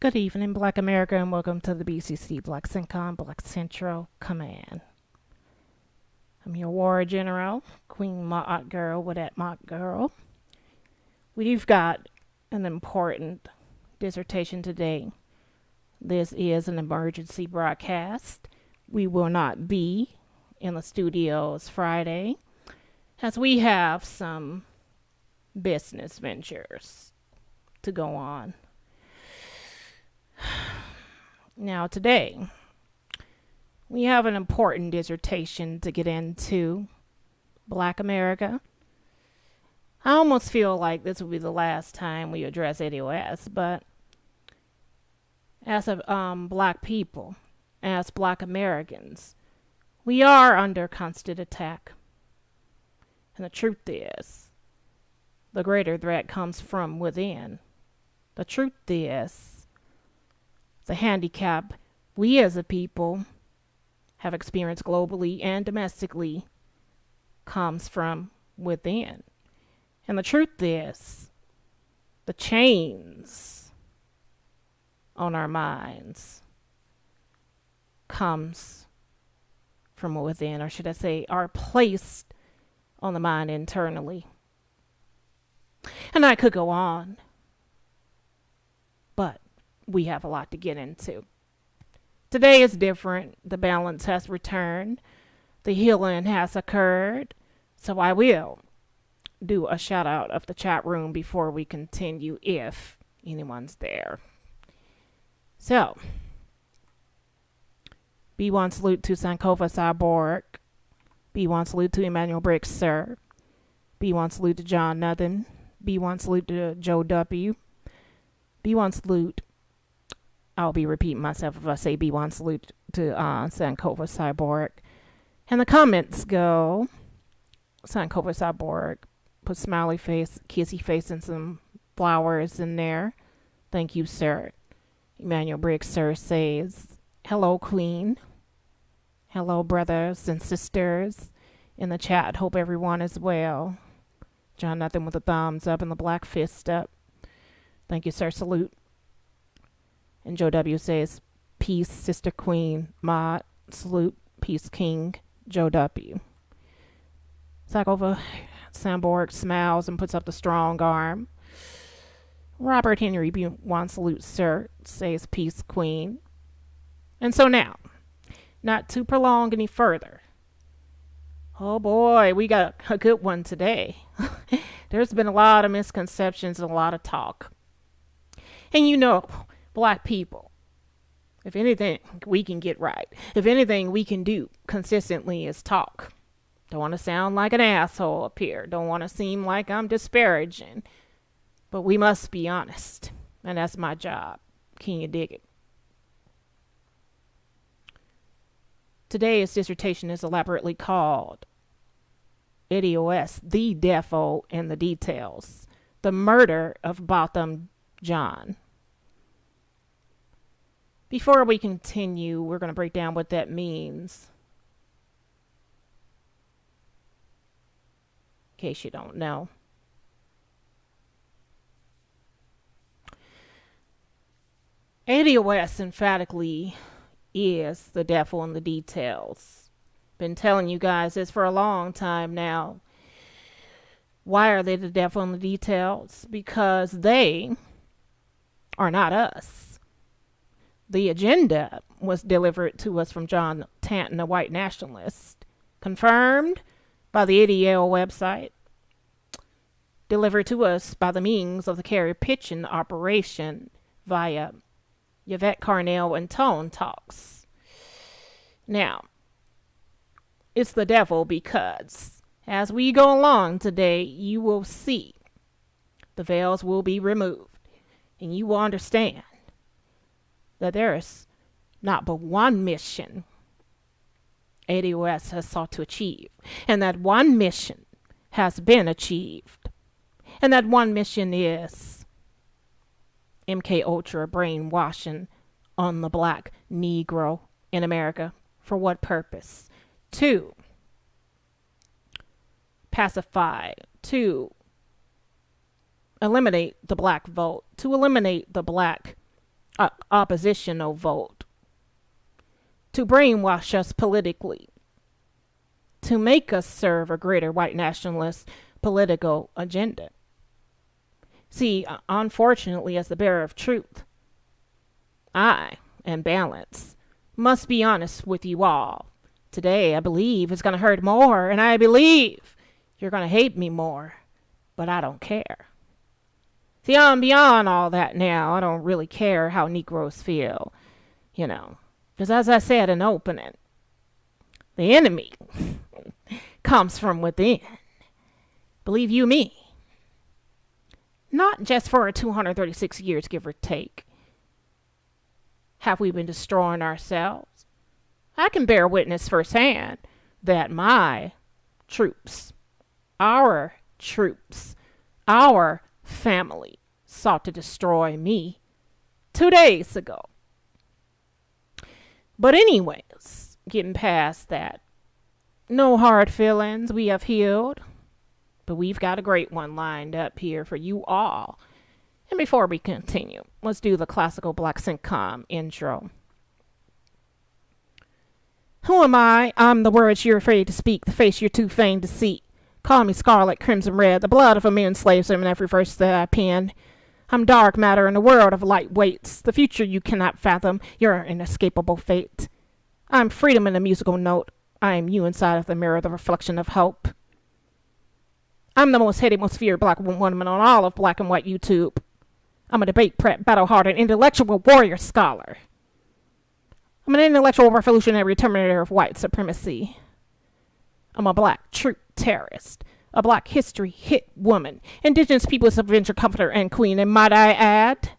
Good evening, Black America, and welcome to the BCC Black CENTCOM Black Central Command. I'm your war general, Queen Mott Girl with that Mott Girl. We've got an important dissertation today. This is an emergency broadcast. We will not be in the studios Friday, as we have some business ventures to go on. Now today, we have an important dissertation to get into. Black America. I almost feel like this will be the last time we address ADOS, but as black people, as black Americans, we are under constant attack. And the truth is, the greater threat comes from within. The truth is, the handicap we as a people have experienced globally and domestically comes from within. And the truth is, the chains on our minds comes from within, or should I say, are placed on the mind internally. And I could go on, but we have a lot to get into. Today is different. The balance has returned. The healing has occurred. So I will do a shout out of the chat room before we continue, if anyone's there. So, B1 salute to Sankova Cyborg. B1 salute to Emmanuel Briggs, sir. B1 salute to John Nothing. B1 salute to Joe W. B1 salute. I'll be repeating myself if I say B1 salute to Sankova Cyborg. And the comments go, Sankova Cyborg, put smiley face, kissy face, and some flowers in there. Thank you, sir. Emmanuel Briggs, sir, says, hello, Queen. Hello, brothers and sisters in the chat. Hope everyone is well. John Nothing with a thumbs up and the black fist up. Thank you, sir. Salute. And Joe W says, peace, Sister Queen. Maud, salute, peace, King. Joe W. Sakova Samborg smiles and puts up the strong arm. Robert Henry B1 salute, sir, says, peace, Queen. And so now, not to prolong any further. Oh boy, we got a good one today. There's been a lot of misconceptions and a lot of talk. And you know, black people, if anything we can get right, if anything we can do consistently is talk. Don't want to sound like an asshole up here. Don't want to seem like I'm disparaging. But we must be honest. And that's my job. Can you dig it? Today's dissertation is elaborately called ADOS, the Defo and the Details. The Murder of Botham John. Before we continue, we're going to break down what that means, in case you don't know. ADOS emphatically is the devil in the details. Been telling you guys this for a long time now. Why are they the devil in the details? Because they are not us. The agenda was delivered to us from John Tanton, a white nationalist, confirmed by the ADL website, delivered to us by the means of the carrier pigeon operation via Yvette Carnell and Tone Talks. Now, it's the devil because as we go along today, you will see the veils will be removed and you will understand that there is not but one mission ADOS has sought to achieve, and that one mission has been achieved, and that one mission is MK Ultra brainwashing on the black Negro in America. For what purpose? To pacify, to eliminate the black vote, to eliminate the black oppositional vote, to brainwash us politically, to make us serve a greater white nationalist political agenda. See, unfortunately, as the bearer of truth, I and balance must be honest with you all. Today, I believe it's going to hurt more, and I believe you're going to hate me more, but I don't care. See, I'm beyond all that now. I don't really care how Negroes feel, because as I said in opening, the enemy comes from within. Believe you me. Not just for 236 years, give or take, have we been destroying ourselves. I can bear witness firsthand that my troops, our family sought to destroy me 2 days ago. But anyways, getting past that, no hard feelings, we have healed. But we've got a great one lined up here for you all. And before we continue, let's do the classical black sitcom intro. Who am I? I'm the words you're afraid to speak, the face you're too fain to see. Call me scarlet, crimson red, the blood of a million slaves in every verse that I pen. I'm dark matter in a world of light weights, the future you cannot fathom, your inescapable fate. I'm freedom in a musical note. I am you inside of the mirror, the reflection of hope. I'm the most hated, most feared black woman on all of black and white YouTube. I'm a debate prep, battle-hardened, intellectual warrior scholar. I'm an intellectual revolutionary terminator of white supremacy. I'm a black truth terrorist, a black history hit woman, indigenous people's adventure comforter and queen, and might I add,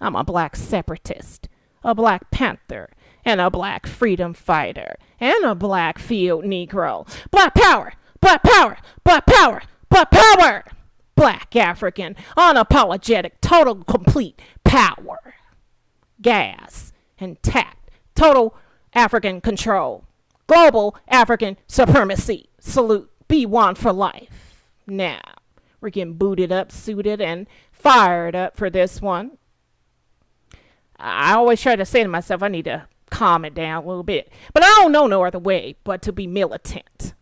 I'm a black separatist, a black panther, and a black freedom fighter, and a black field Negro. Black power! Black power! Black power! Black power! Black African, unapologetic, total, complete power. Gas, intact, total African control. Global African supremacy. Salute. Be one for life. Now, we're getting booted up, suited, and fired up for this one. I always try to say to myself, I need to calm it down a little bit. But I don't know no other way but to be militant.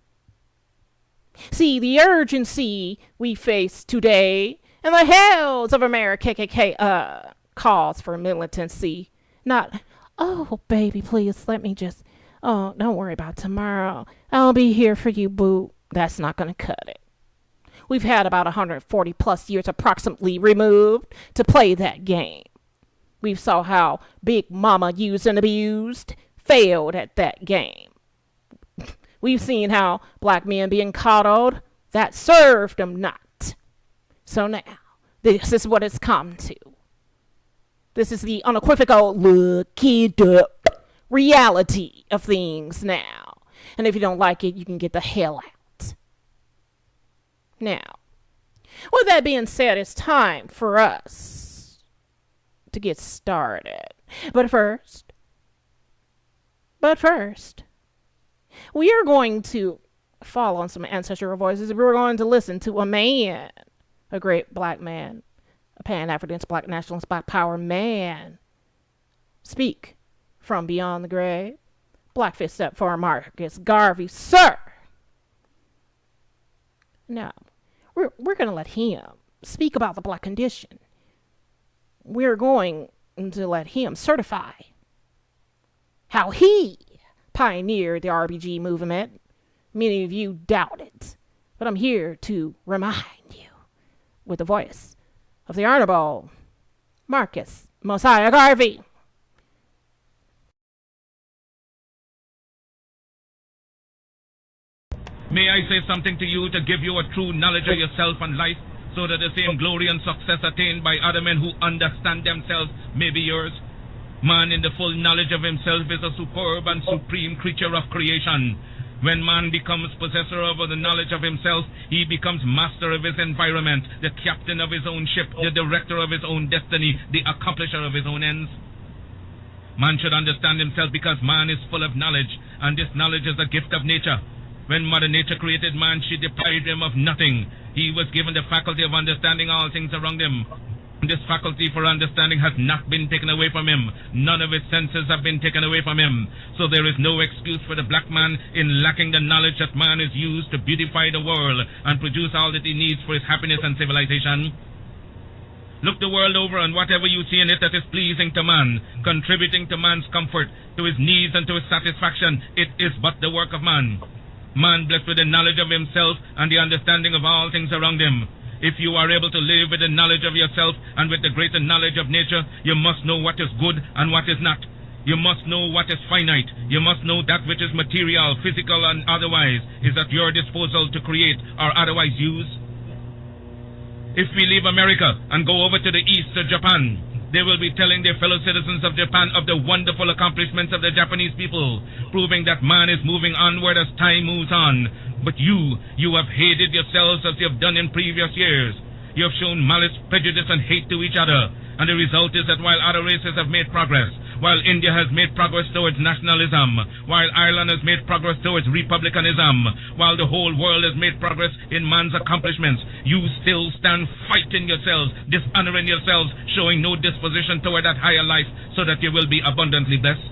See, the urgency we face today and the hells of America calls for militancy. Not, oh, baby, please let me just, oh, don't worry about tomorrow. I'll be here for you, boo. That's not going to cut it. We've had about 140 plus years approximately removed to play that game. We saw how Big Mama used and abused failed at that game. We've seen how black men being coddled, that served them not. So now, this is what it's come to. This is the unequivocal look it up reality of things now. And if you don't like it, you can get the hell out. Now, with that being said, it's time for us to get started. But first, we are going to follow on some ancestral voices. We're going to listen to a man, a great black man, a Pan-Africanist, black nationalist, black power man, speak from beyond the grave. Black fist up for Marcus Garvey, sir. Now, we're going to let him speak about the black condition. We're going to let him certify how he pioneered the RBG movement. Many of you doubt it, but I'm here to remind you with the voice of the Honorable Marcus Mosiah Garvey. May I say something to you to give you a true knowledge of yourself and life, so that the same glory and success attained by other men who understand themselves may be yours? Man in the full knowledge of himself is a superb and supreme creature of creation. When man becomes possessor of the knowledge of himself, he becomes master of his environment, the captain of his own ship, the director of his own destiny, the accomplisher of his own ends. Man should understand himself because man is full of knowledge, and this knowledge is a gift of nature. When Mother Nature created man, she deprived him of nothing. He was given the faculty of understanding all things around him. This faculty for understanding has not been taken away from him. None of his senses have been taken away from him. So there is no excuse for the black man in lacking the knowledge that man is used to beautify the world and produce all that he needs for his happiness and civilization. Look the world over, and whatever you see in it that is pleasing to man, contributing to man's comfort, to his needs and to his satisfaction, it is but the work of man. Man blessed with the knowledge of himself and the understanding of all things around him. If you are able to live with the knowledge of yourself and with the greater knowledge of nature, you must know what is good and what is not. You must know what is finite. You must know that which is material, physical, and otherwise is at your disposal to create or otherwise use. If we leave America and go over to the east to Japan, they will be telling their fellow citizens of Japan of the wonderful accomplishments of the Japanese people, proving that man is moving onward as time moves on. But you have hated yourselves as you have done in previous years. You have shown malice, prejudice, and hate to each other. And the result is that while other races have made progress, while India has made progress towards nationalism, while Ireland has made progress towards republicanism, while the whole world has made progress in man's accomplishments, you still stand fighting yourselves, dishonoring yourselves, showing no disposition toward that higher life so that you will be abundantly blessed.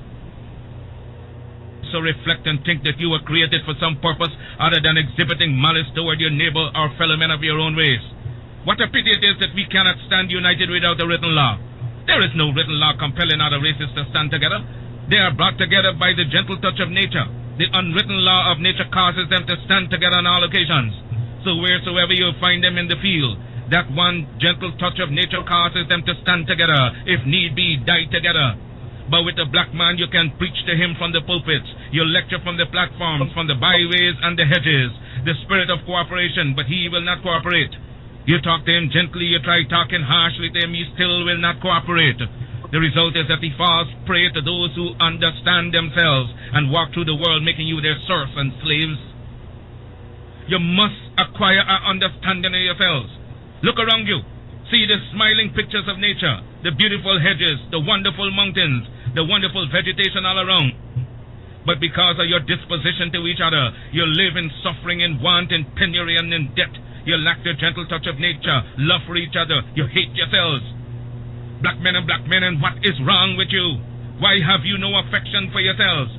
So reflect and think that you were created for some purpose other than exhibiting malice toward your neighbor or fellow men of your own race. What a pity it is that we cannot stand united without a written law. There is no written law compelling other races to stand together. They are brought together by the gentle touch of nature. The unwritten law of nature causes them to stand together on all occasions. So wheresoever you find them in the field, that one gentle touch of nature causes them to stand together, if need be, die together. But with the black man, you can preach to him from the pulpits. You lecture from the platforms, from the byways and the hedges. The spirit of cooperation, but he will not cooperate. You talk to him gently, you try talking harshly to him, he still will not cooperate. The result is that he falls prey to those who understand themselves and walk through the world making you their serfs and slaves. You must acquire an understanding of yourselves. Look around you. See the smiling pictures of nature, the beautiful hedges, the wonderful mountains, the wonderful vegetation all around. But because of your disposition to each other, you live in suffering, in want, in penury, and in debt. You lack the gentle touch of nature, love for each other. You hate yourselves. Black men, what is wrong with you? Why have you no affection for yourselves?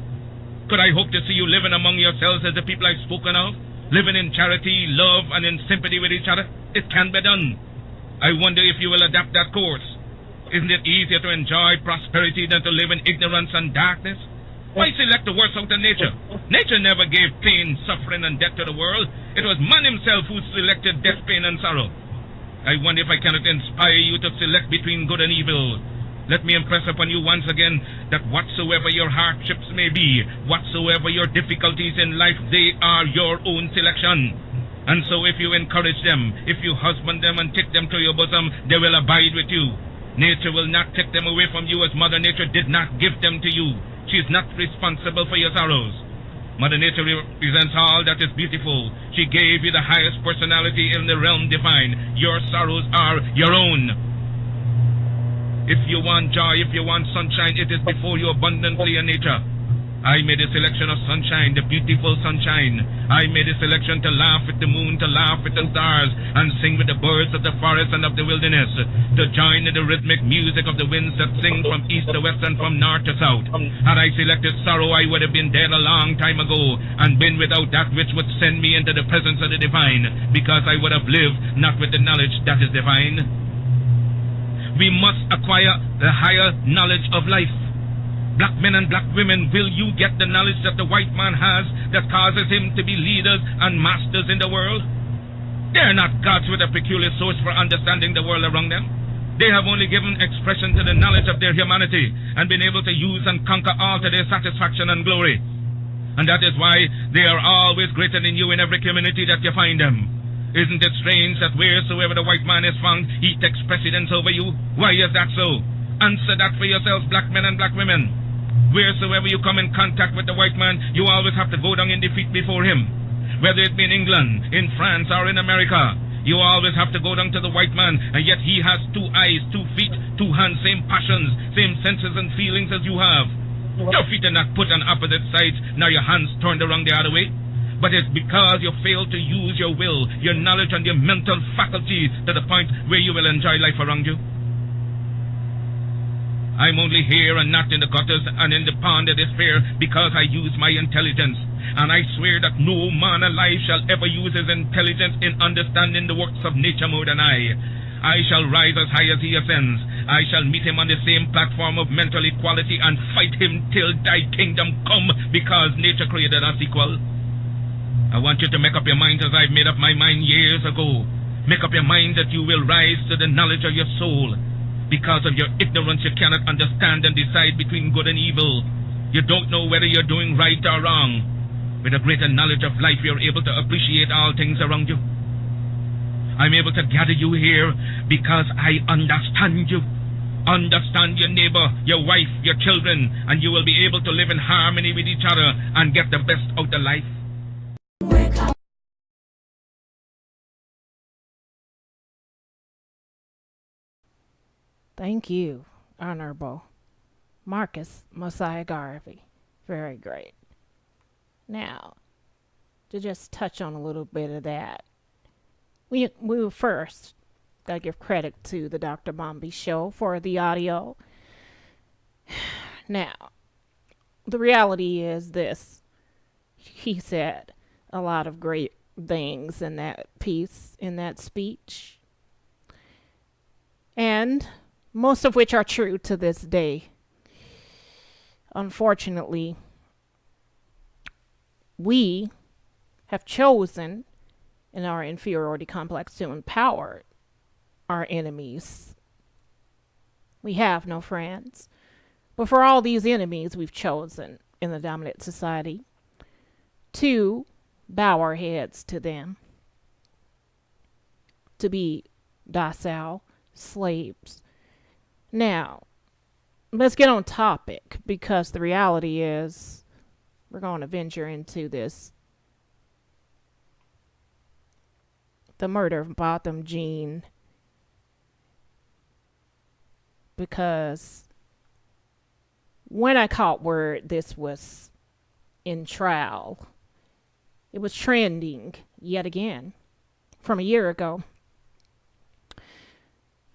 Could I hope to see you living among yourselves as the people I've spoken of? Living in charity, love, and in sympathy with each other? It can be done. I wonder if you will adapt that course. Isn't it easier to enjoy prosperity than to live in ignorance and darkness? Why select the worst out of nature? Nature never gave pain, suffering, and death to the world. It was man himself who selected death, pain, and sorrow. I wonder if I cannot inspire you to select between good and evil. Let me impress upon you once again that whatsoever your hardships may be, whatsoever your difficulties in life, they are your own selection. And so if you encourage them, if you husband them and take them to your bosom, they will abide with you. Nature will not take them away from you as Mother Nature did not give them to you. She is not responsible for your sorrows. Mother Nature represents all that is beautiful. She gave you the highest personality in the realm divine. Your sorrows are your own. If you want joy, if you want sunshine, it is before you abundantly in nature. I made a selection of sunshine, the beautiful sunshine. I made a selection to laugh with the moon, to laugh with the stars, and sing with the birds of the forest and of the wilderness, to join in the rhythmic music of the winds that sing from east to west and from north to south. Had I selected sorrow, I would have been dead a long time ago, and been without that which would send me into the presence of the divine, because I would have lived not with the knowledge that is divine. We must acquire the higher knowledge of life. Black men and black women, will you get the knowledge that the white man has that causes him to be leaders and masters in the world? They are not gods with a peculiar source for understanding the world around them. They have only given expression to the knowledge of their humanity and been able to use and conquer all to their satisfaction and glory. And that is why they are always greater than you in every community that you find them. Isn't it strange that wheresoever the white man is found, he takes precedence over you? Why is that so? Answer that for yourselves, black men and black women. Wheresoever you come in contact with the white man, you always have to go down in defeat before him. Whether it be in England, in France, or in America, you always have to go down to the white man, and yet he has 2 eyes, 2 feet, 2 hands, same passions, same senses and feelings as you have. Your feet are not put on opposite sides, nor your hands turned around the other way. But it's because you fail to use your will, your knowledge, and your mental faculties to the point where you will enjoy life around you. I'm only here and not in the gutters and in the pond of despair because I use my intelligence. And I swear that no man alive shall ever use his intelligence in understanding the works of nature more than I. I shall rise as high as he ascends. I shall meet him on the same platform of mental equality and fight him till thy kingdom come, because nature created us equal. I want you to make up your mind as I've made up my mind years ago. Make up your mind that you will rise to the knowledge of your soul. Because of your ignorance, you cannot understand and decide between good and evil. You don't know whether you're doing right or wrong. With a greater knowledge of life, you're able to appreciate all things around you. I'm able to gather you here because I understand you. Understand your neighbor, your wife, your children, and you will be able to live in harmony with each other and get the best out of life. Thank you, Honorable Marcus Mosiah Garvey. Very great. Now, to just touch on a little bit of that, we will first gotta give credit to the Dr. Bombi Show for the audio. Now, the reality is this. He said a lot of great things in that piece, in that speech, and most of which are true to this day. Unfortunately, we have chosen in our inferiority complex to empower our enemies. We have no friends. But for all these enemies we've chosen in the dominant society to bow our heads to them, to be docile slaves. Now, let's get on topic, because the reality is we're going to venture into this. The murder of Botham Jean, because when I caught word this was in trial, it was trending yet again from a year ago.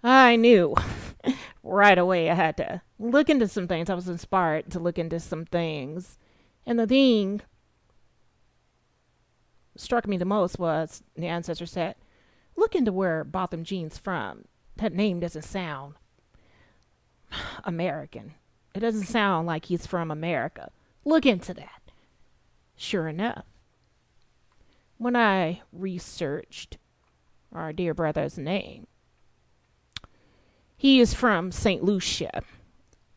I knew right away I had to look into some things. I was inspired to look into some things. And the thing struck me the most was the ancestor said, look into where Botham Jean's from. That name doesn't sound American. It doesn't sound like he's from America. Look into that. Sure enough, when I researched our dear brother's name, he is from St. Lucia,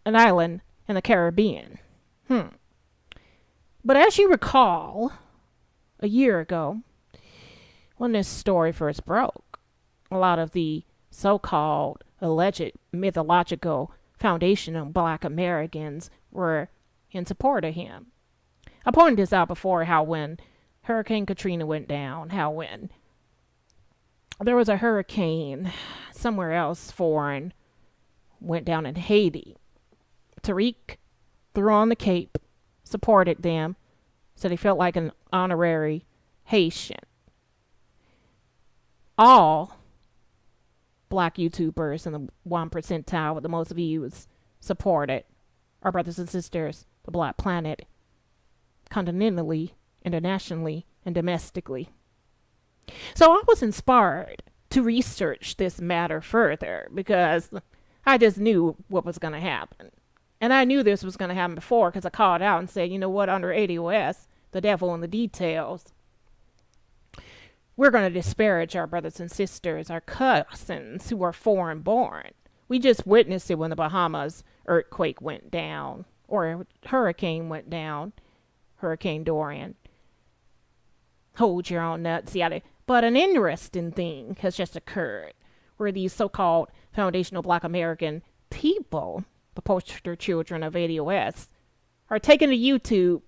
an island in the Caribbean. But as you recall, a year ago, when this story first broke, a lot of the so-called alleged mythological foundation of Black Americans were in support of him. I pointed this out before, how when Hurricane Katrina went down, how when there was a hurricane somewhere else foreign went down in Haiti, Tariq threw on the cape, supported them, said he felt like an honorary Haitian. All Black YouTubers in the 1 percentile with the most views supported our brothers and sisters, the Black planet, continentally, internationally, and domestically. So I was inspired to research this matter further, because I just knew what was going to happen. And I knew this was going to happen before, because I called out and said, you know what, under ADOS, the devil in the details, we're going to disparage our brothers and sisters, our cousins who are foreign born. We just witnessed it when the Bahamas earthquake went down, or hurricane went down, Hurricane Dorian. Hold your own nuts, yada. But an interesting thing has just occurred, where these so-called foundational Black American people, the poster children of ADOS, are taking to YouTube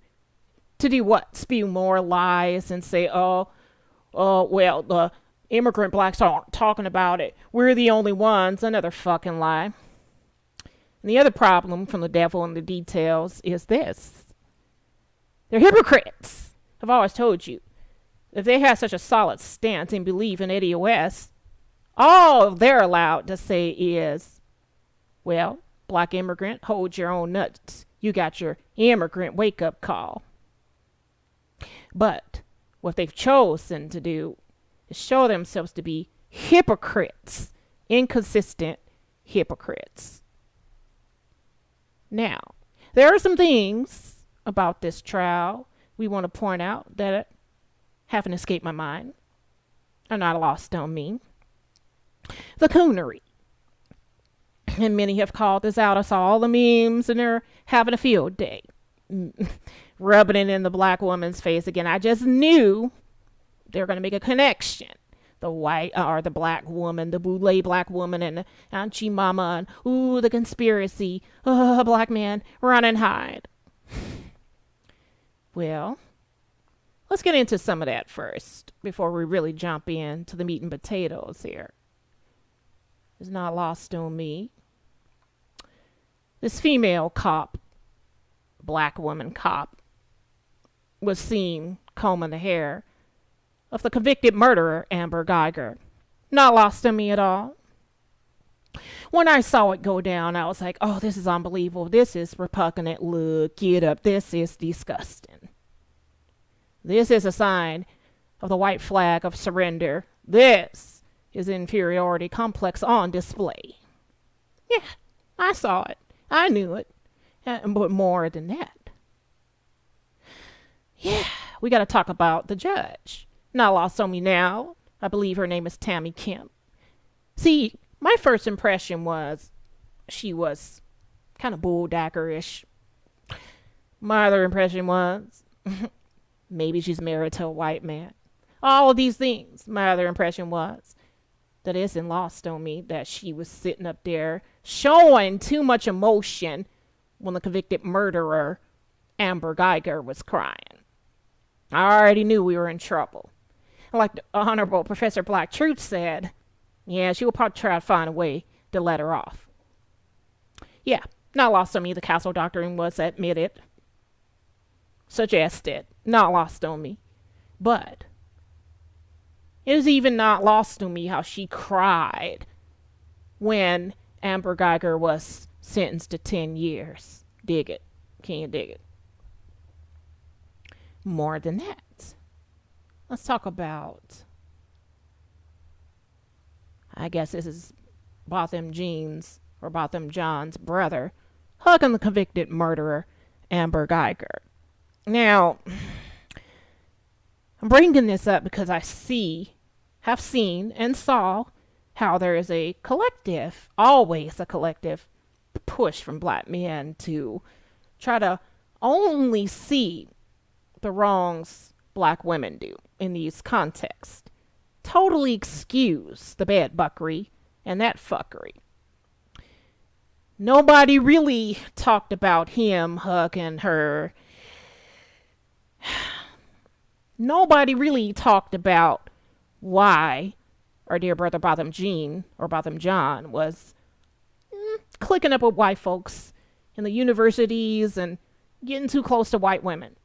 to do what? Spew more lies and say, well, the immigrant blacks aren't talking about it. We're the only ones. Another fucking lie. And the other problem from the devil in the details is this. They're hypocrites. I've always told you. If they have such a solid stance and belief in ADOS, all they're allowed to say is, well, Black immigrant, hold your own nuts. You got your immigrant wake-up call. But what they've chosen to do is show themselves to be hypocrites, inconsistent hypocrites. Now, there are some things about this trial we want to point out that haven't escaped my mind, are not lost on me. The coonery. And many have called this out. I saw all the memes and they're having a field day. Rubbing it in the black woman's face again. I just knew they were going to make a connection. The white or the black woman, the boule black woman and the Auntie Mama and ooh, the conspiracy. Oh, black man, run and hide. Well, let's get into some of that first before we really jump into the meat and potatoes here. It's not lost on me. This female cop, black woman cop, was seen combing the hair of the convicted murderer, Amber Geiger. Not lost on me at all. When I saw it go down, I was like, oh, this is unbelievable. This is repugnant. Look it up. This is disgusting. This is a sign of the white flag of surrender. This is inferiority complex on display. Yeah, I saw it. I knew it. But more than that. Yeah, we got to talk about the judge. Not lost on me now. I believe her name is Tammy Kemp. See, my first impression was she was kind of bulldaggerish. My other impression was maybe she's married to a white man. All of these things. My other impression was that it isn't lost on me that she was sitting up there showing too much emotion when the convicted murderer, Amber Geiger, was crying. I already knew we were in trouble. Like the Honorable Professor Black Truth said, yeah, she will probably try to find a way to let her off. Yeah, not lost on me. The castle doctrine was admitted, suggested, not lost on me. But it is even not lost on me how she cried when Amber Geiger was sentenced to 10 years. Dig it. Can you dig it? More than that, let's talk about, I guess this is Botham Jean's or Botham John's brother hugging the convicted murderer, Amber Geiger. Now, I'm bringing this up because I have seen and saw how there is a collective, always a collective push from black men to try to only see the wrongs black women do in these contexts. Totally excuse the bad buckery and that fuckery. Nobody really talked about him hugging her. Nobody really talked about why our dear brother Botham Jean or Botham John was clicking up with white folks in the universities and getting too close to white women.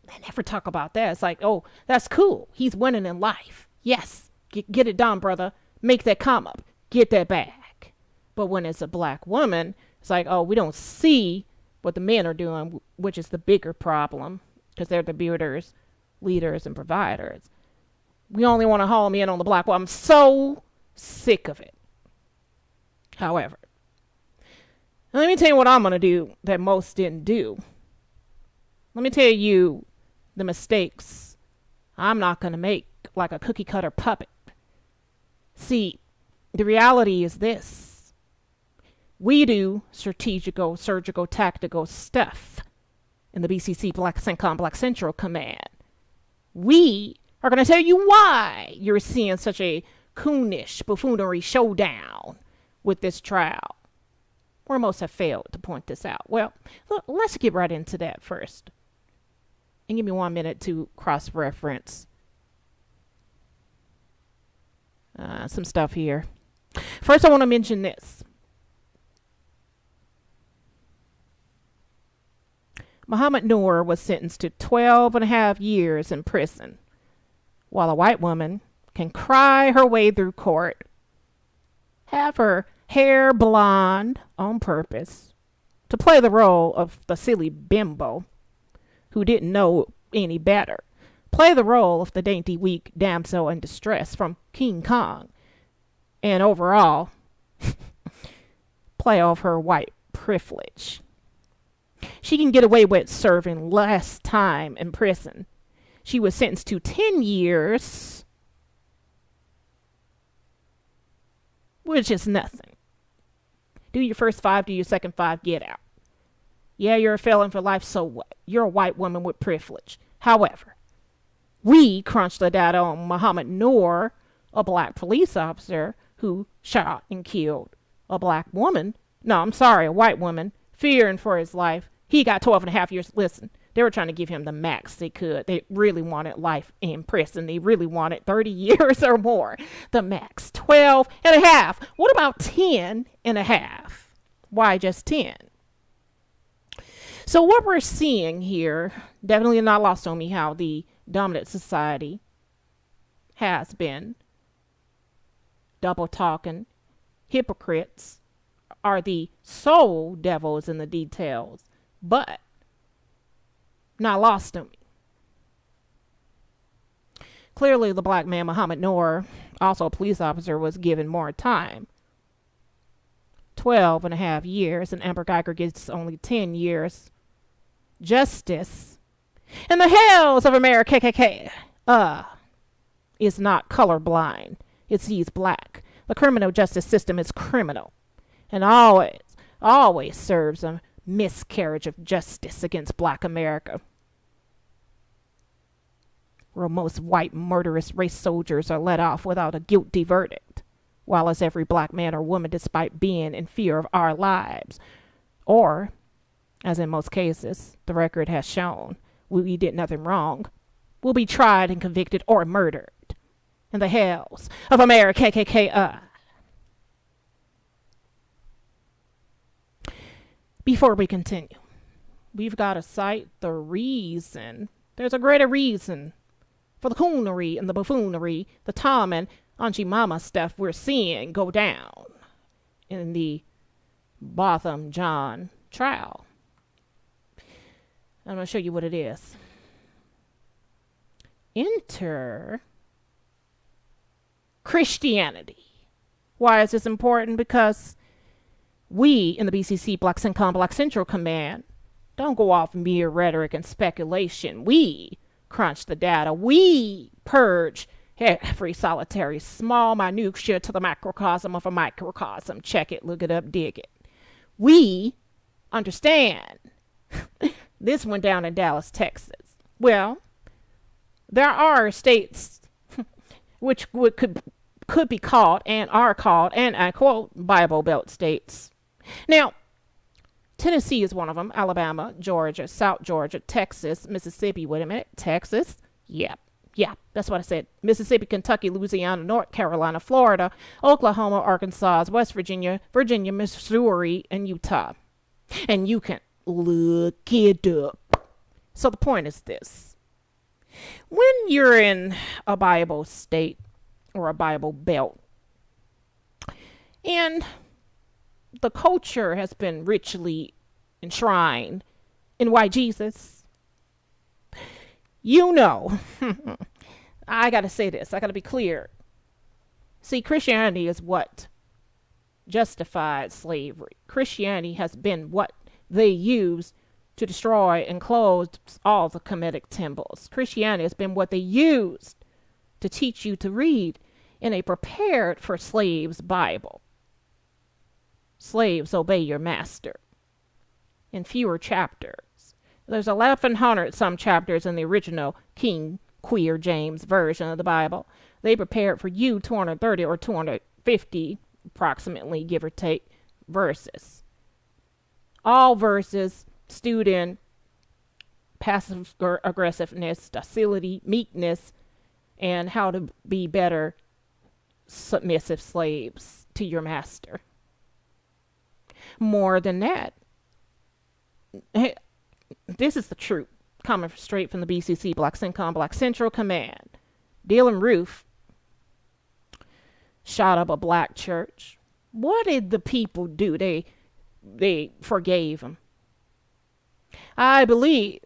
They never talk about that. It's like, oh, that's cool. He's winning in life. Yes, get it done, brother. Make that come up. Get that back. But when it's a black woman, it's like, oh, we don't see what the men are doing, which is the bigger problem, because they're the builders, leaders, and providers. We only want to home in on the black woman. I'm so sick of it. However, let me tell you what I'm going to do that most didn't do. Let me tell you the mistakes I'm not going to make like a cookie cutter puppet. See, the reality is this. We do strategical, surgical, tactical stuff in the BCC Black CENTCOM Black Central Command. We are going to tell you why you're seeing such a coonish buffoonery showdown with this trial, where most have failed to point this out. Well, let's get right into that first. And give me 1 minute to cross-reference some stuff here. First, I want to mention this. Muhammad Noor was sentenced to 12 and a half years in prison, while a white woman can cry her way through court, have her hair blonde on purpose to play the role of the silly bimbo who didn't know any better. Play the role of the dainty, weak damsel in distress from King Kong. And overall, play off her white privilege. She can get away with serving less time in prison. She was sentenced to 10 years, which is nothing. Do your first 5, do your second 5, get out. Yeah, you're a felon for life, so what? You're a white woman with privilege. However, we crunched the data on Muhammad Noor, a black police officer who shot and killed a black woman. No, I'm sorry, a white woman, fearing for his life. He got 12 and a half years. Listen, they were trying to give him the max they could. They really wanted life in prison. They really wanted 30 years or more. The max, 12 and a half. What about 10 and a half? Why just 10? So what we're seeing here, definitely not lost on me how the dominant society has been double talking. Hypocrites are the sole devils in the details, but not lost on me. Clearly, the black man, Muhammad Noor, also a police officer, was given more time. 12 and a half years, and Amber Geiger gets only 10 years. Justice in the hells of America, is not colorblind. It sees black. The criminal justice system is criminal and always serves a miscarriage of justice against black America, where most white murderous race soldiers are let off without a guilty verdict, while as every black man or woman, despite being in fear of our lives, or, as in most cases, the record has shown, we did nothing wrong, will be tried and convicted or murdered in the hells of America, Before we continue, we've got to cite the reason. There's a greater reason for the coonery and the buffoonery, the Tom and Auntie Mama stuff we're seeing go down in the Botham John trial. I'm going to show you what it is. Enter Christianity. Why is this important? Because we in the BCC Black CENTCOM Black Central Command don't go off mere rhetoric and speculation. We crunch the data. We purge every solitary small minutia to the macrocosm of a microcosm. Check it, look it up, dig it. We understand. This went down in Dallas, Texas. Well, there are states which could be called and are called, and I quote, Bible Belt states. Now, Tennessee is one of them. Alabama, Georgia, South Georgia, Texas, Mississippi. Wait a minute. Texas? Yeah, that's what I said. Mississippi, Kentucky, Louisiana, North Carolina, Florida, Oklahoma, Arkansas, West Virginia, Missouri, and Utah. And you can look it up. So the point is this. When you're in a Bible state or a Bible belt, and the culture has been richly enshrined in white Jesus, you know, I got to say this. I got to be clear. See, Christianity is what justified slavery. Christianity has been what they used to destroy and close all the Kemetic temples. Christianity has been what they used to teach you to read in a prepared for slaves Bible. Slaves, obey your master. In fewer chapters. There's 1,100 some chapters in the original King Queer James version of the Bible. They prepared for you 230 or 250, approximately, give or take, verses. All verses stewed in passive aggressiveness, docility, meekness, and how to be better submissive slaves to your master. More than that, this is the truth, coming straight from the BCC Black CENTCOM Black Central Command. Dylan Roof shot up a black church, What did the people do? They forgave him. I believe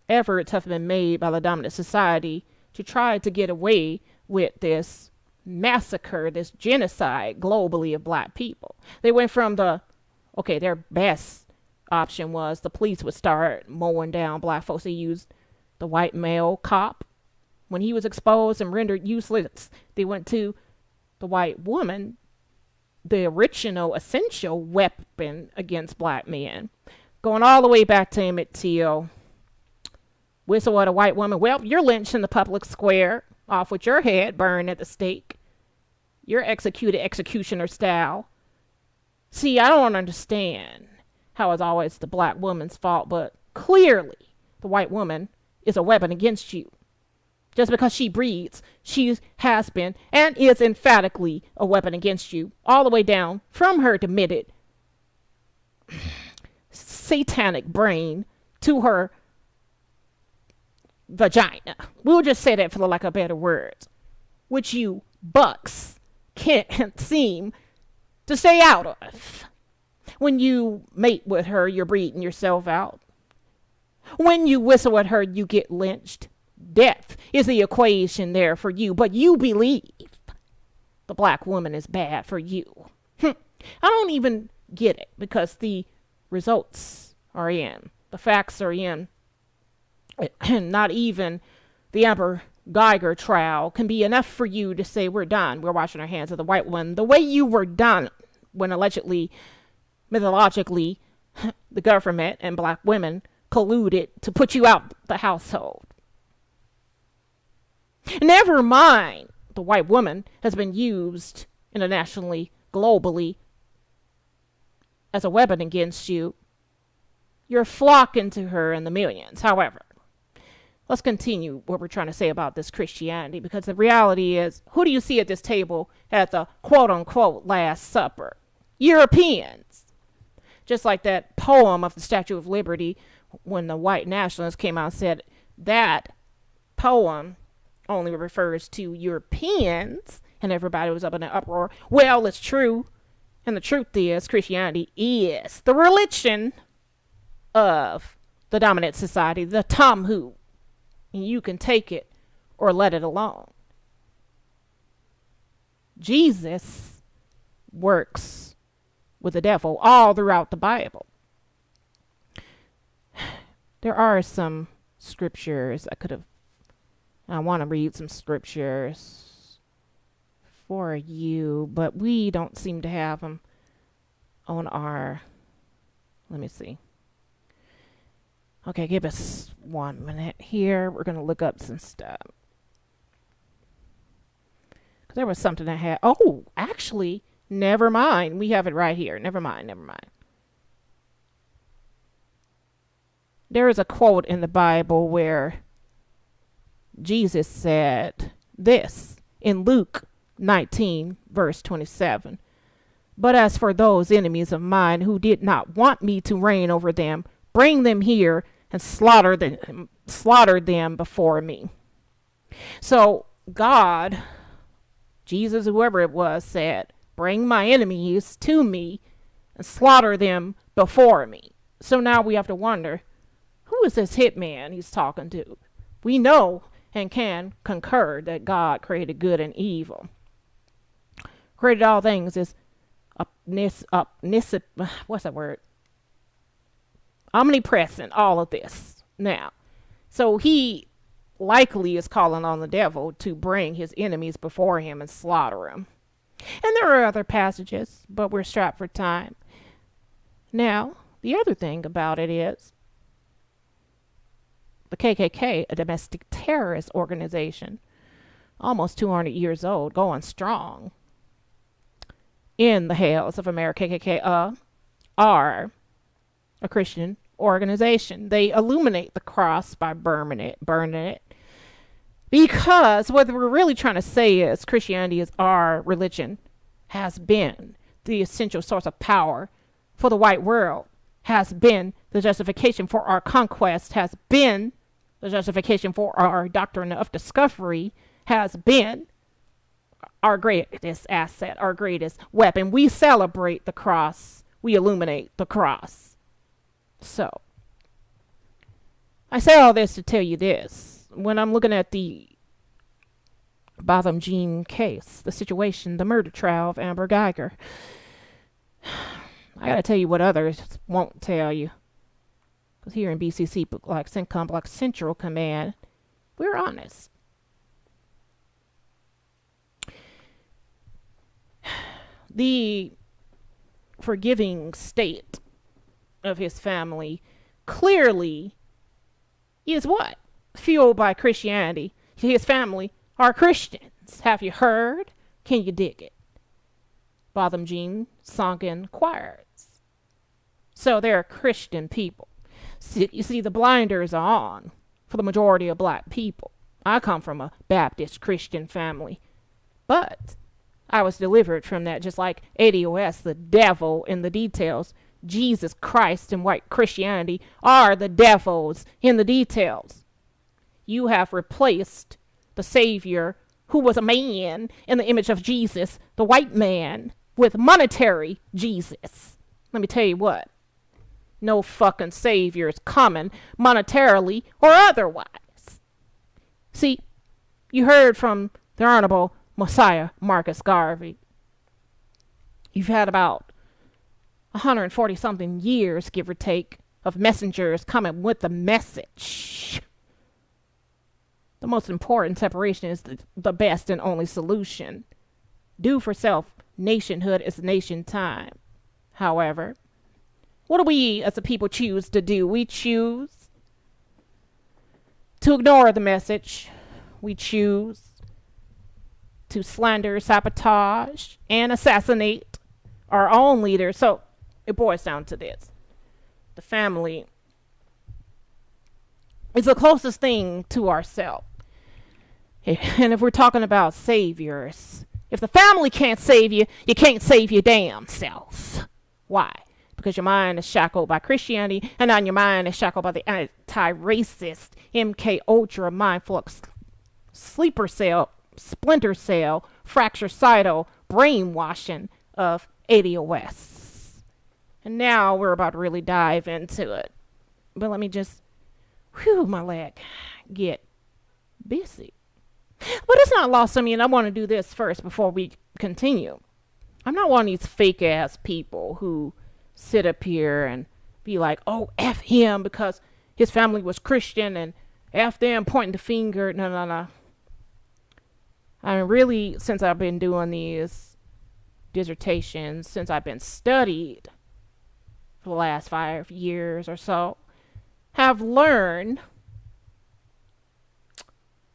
efforts have been made by the dominant society to try to get away with this massacre, this genocide globally of black people. They went from their best option was the police would start mowing down black folks. They used the white male cop when he was exposed and rendered useless. They went to the white woman, the original essential weapon against black men. Going all the way back to Emmett Till. Whistle at a white woman. Well, you're lynched in the public square, off with your head burned at the stake. You're executed executioner style. See, I don't understand how it's always the black woman's fault, but clearly the white woman is a weapon against you. Just because she breeds, she has been and is emphatically a weapon against you, all the way down from her demented satanic brain to her vagina. We'll just say that for the lack of better words, which you bucks can't seem to stay out of. When you mate with her, you're breeding yourself out. When you whistle at her, you get lynched. Death is the equation there for you, but you believe the black woman is bad for you. I don't even get it, because the results are in. The facts are in. And not even the Amber Geiger trial can be enough for you to say we're done. We're washing our hands of the white one. The way you were done when allegedly, mythologically, the government and black women colluded to put you out the household. Never mind, the white woman has been used internationally, globally, as a weapon against you. You're flocking to her in the millions. However, let's continue what we're trying to say about this Christianity, because the reality is, who do you see at this table at the quote-unquote Last Supper? Europeans. Just like that poem of the Statue of Liberty, when the white nationalists came out and said that poem only refers to Europeans, and everybody was up in an uproar. Well, it's true, and the truth is Christianity is the religion of the dominant society, the Tomhu. And you can take it or let it alone. Jesus works with the devil all throughout the Bible. There are some scriptures I want to read some scriptures for you, but we don't seem to have them on our, let me see. Okay, give us 1 minute here. We're going to look up some stuff. There was something I had. Oh, actually, never mind. We have it right here. Never mind. There is a quote in the Bible where Jesus said this in Luke 19, verse 27. But as for those enemies of mine who did not want me to reign over them, bring them here and slaughter them before me. So God, Jesus, whoever it was, said, bring my enemies to me and slaughter them before me. So now we have to wonder, who is this hitman he's talking to? We know and can concur that God created good and evil. Created all things is what's that word? Omnipresent, all of this. Now, so he likely is calling on the devil to bring his enemies before him and slaughter him. And there are other passages, but we're strapped for time. Now, the other thing about it is the KKK, a domestic terrorist organization, almost 200 years old, going strong in the hells of America. KKK are a Christian organization. They illuminate the cross by burning it. Because what we're really trying to say is Christianity is our religion, has been the essential source of power for the white world, has been the justification for our conquest, has been the justification for our doctrine of discovery, has been our greatest asset, our greatest weapon. We celebrate the cross. We illuminate the cross. So, I say all this to tell you this. When I'm looking at the Botham Jean case, the situation, the murder trial of Amber Geiger, I gotta tell you what others won't tell you. Because here in BCC, like CENTCOM, like Central Command, we're honest. The forgiving state of his family clearly is what? Fueled by Christianity. His family are Christians. Have you heard? Can you dig it? Botham Jean sung in choirs. So they're Christian people. You see, the blinders are on for the majority of black people. I come from a Baptist Christian family. But I was delivered from that, just like ADOS, the devil in the details. Jesus Christ and white Christianity are the devils in the details. You have replaced the Savior, who was a man in the image of Jesus, the white man, with monetary Jesus. Let me tell you what. No fucking Savior is coming, monetarily or otherwise. See, you heard from the Honorable Messiah Marcus Garvey. You've had about 140 something years, give or take, of messengers coming with the message. The most important separation is the best and only solution. Do for self, nationhood is nation time. However, what do we as a people choose to do? We choose to ignore the message. We choose to slander, sabotage, and assassinate our own leaders. So it boils down to this. The family is the closest thing to ourselves. And if we're talking about saviors, if the family can't save you, you can't save your damn self. Why? Because your mind is shackled by Christianity, and now your mind is shackled by the anti-racist, MK Ultra mindful sleeper cell, splinter cell, fracture-cidal brainwashing of ADOS. And now we're about to really dive into it. But let me just, my leg, get busy. But it's not lost on me, and I want to do this first before we continue. I'm not one of these fake-ass people who sit up here and be like, oh, F him because his family was Christian and F them pointing the finger. No. I mean, really, since I've been doing these dissertations, since I've been studied for the last 5 years or so, have learned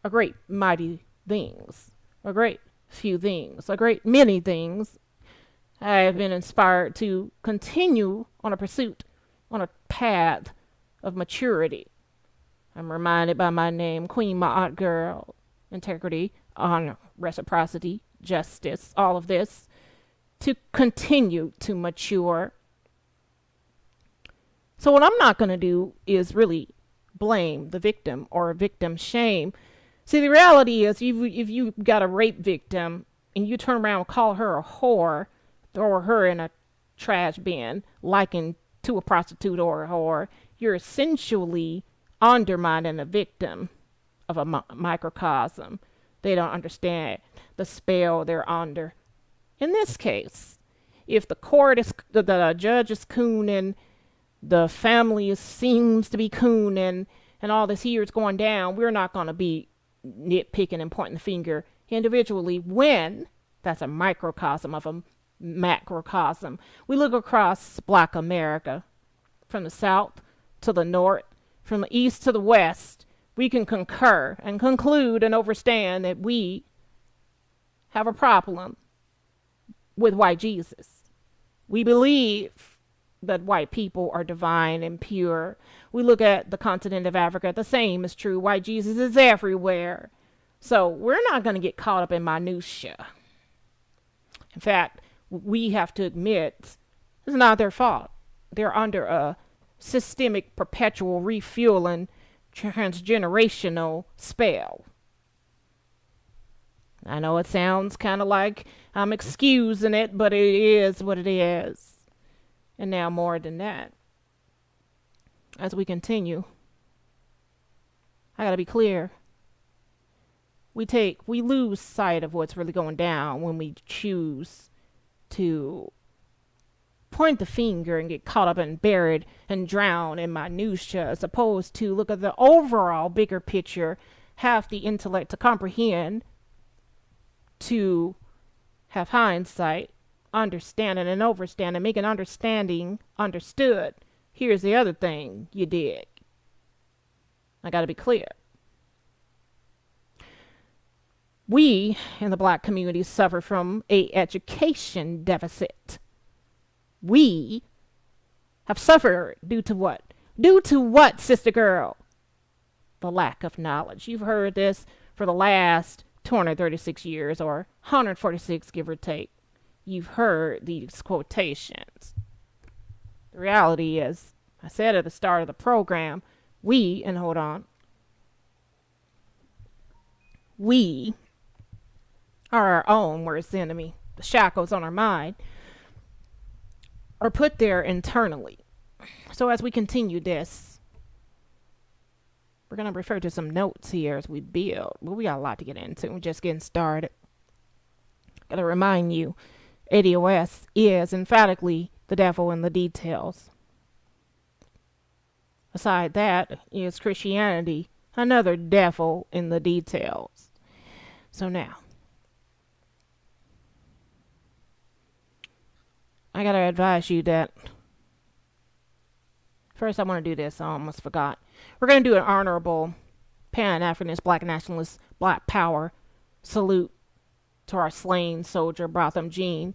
a great mighty things, a great few things, a great many things. I have been inspired to continue on a pursuit, on a path of maturity. I'm reminded by my name, Queen, my aunt girl, integrity, honor, reciprocity, justice, all of this, to continue to mature. So what I'm not going to do is really blame the victim or victim shame. See, the reality is if you got a rape victim and you turn around and call her a whore, throw her in a trash bin, likened to a prostitute or a whore, you're essentially undermining the victim of a microcosm. They don't understand the spell they're under. In this case, if the court is, the judge is cooning, the family seems to be cooning, and all this here is going down, we're not going to be nitpicking and pointing the finger individually when that's a microcosm of a macrocosm. We look across Black America, from the south to the north, from the east to the west. We can concur and conclude and understand that we have a problem with white Jesus. We believe that white people are divine and pure. We look at the continent of Africa, the same is true. White Jesus is everywhere. So we're not going to get caught up in minutia. In fact, we have to admit it's not their fault. They're under a systemic, perpetual, refueling, transgenerational spell. I know it sounds kind of like I'm excusing it, but it is what it is. And now more than that, as we continue, I gotta be clear. We lose sight of what's really going down when we choose to point the finger and get caught up and buried and drown in minutia, as opposed to look at the overall bigger picture, have the intellect to comprehend, to have hindsight, understanding and overstanding, make an understanding understood. Here's the other thing you did. I gotta be clear. We in the black community suffer from a education deficit. We have suffered due to what? Due to what, sister girl? The lack of knowledge. You've heard this for the last 236 years, or 146, give or take. You've heard these quotations. The reality is, I said at the start of the program, we are our own worst enemy. The shackles on our mind are put there internally. So as we continue this, we're going to refer to some notes here as we build. Well, we got a lot to get into. We're just getting started. Got to remind you, ADOS is emphatically the devil in the details. Aside that is Christianity, another devil in the details. So now, I gotta advise you that first I want to do this. I almost forgot. We're gonna do an honorable Pan-Africanist, Black nationalist, Black power salute to our slain soldier, BOTHAM Jean.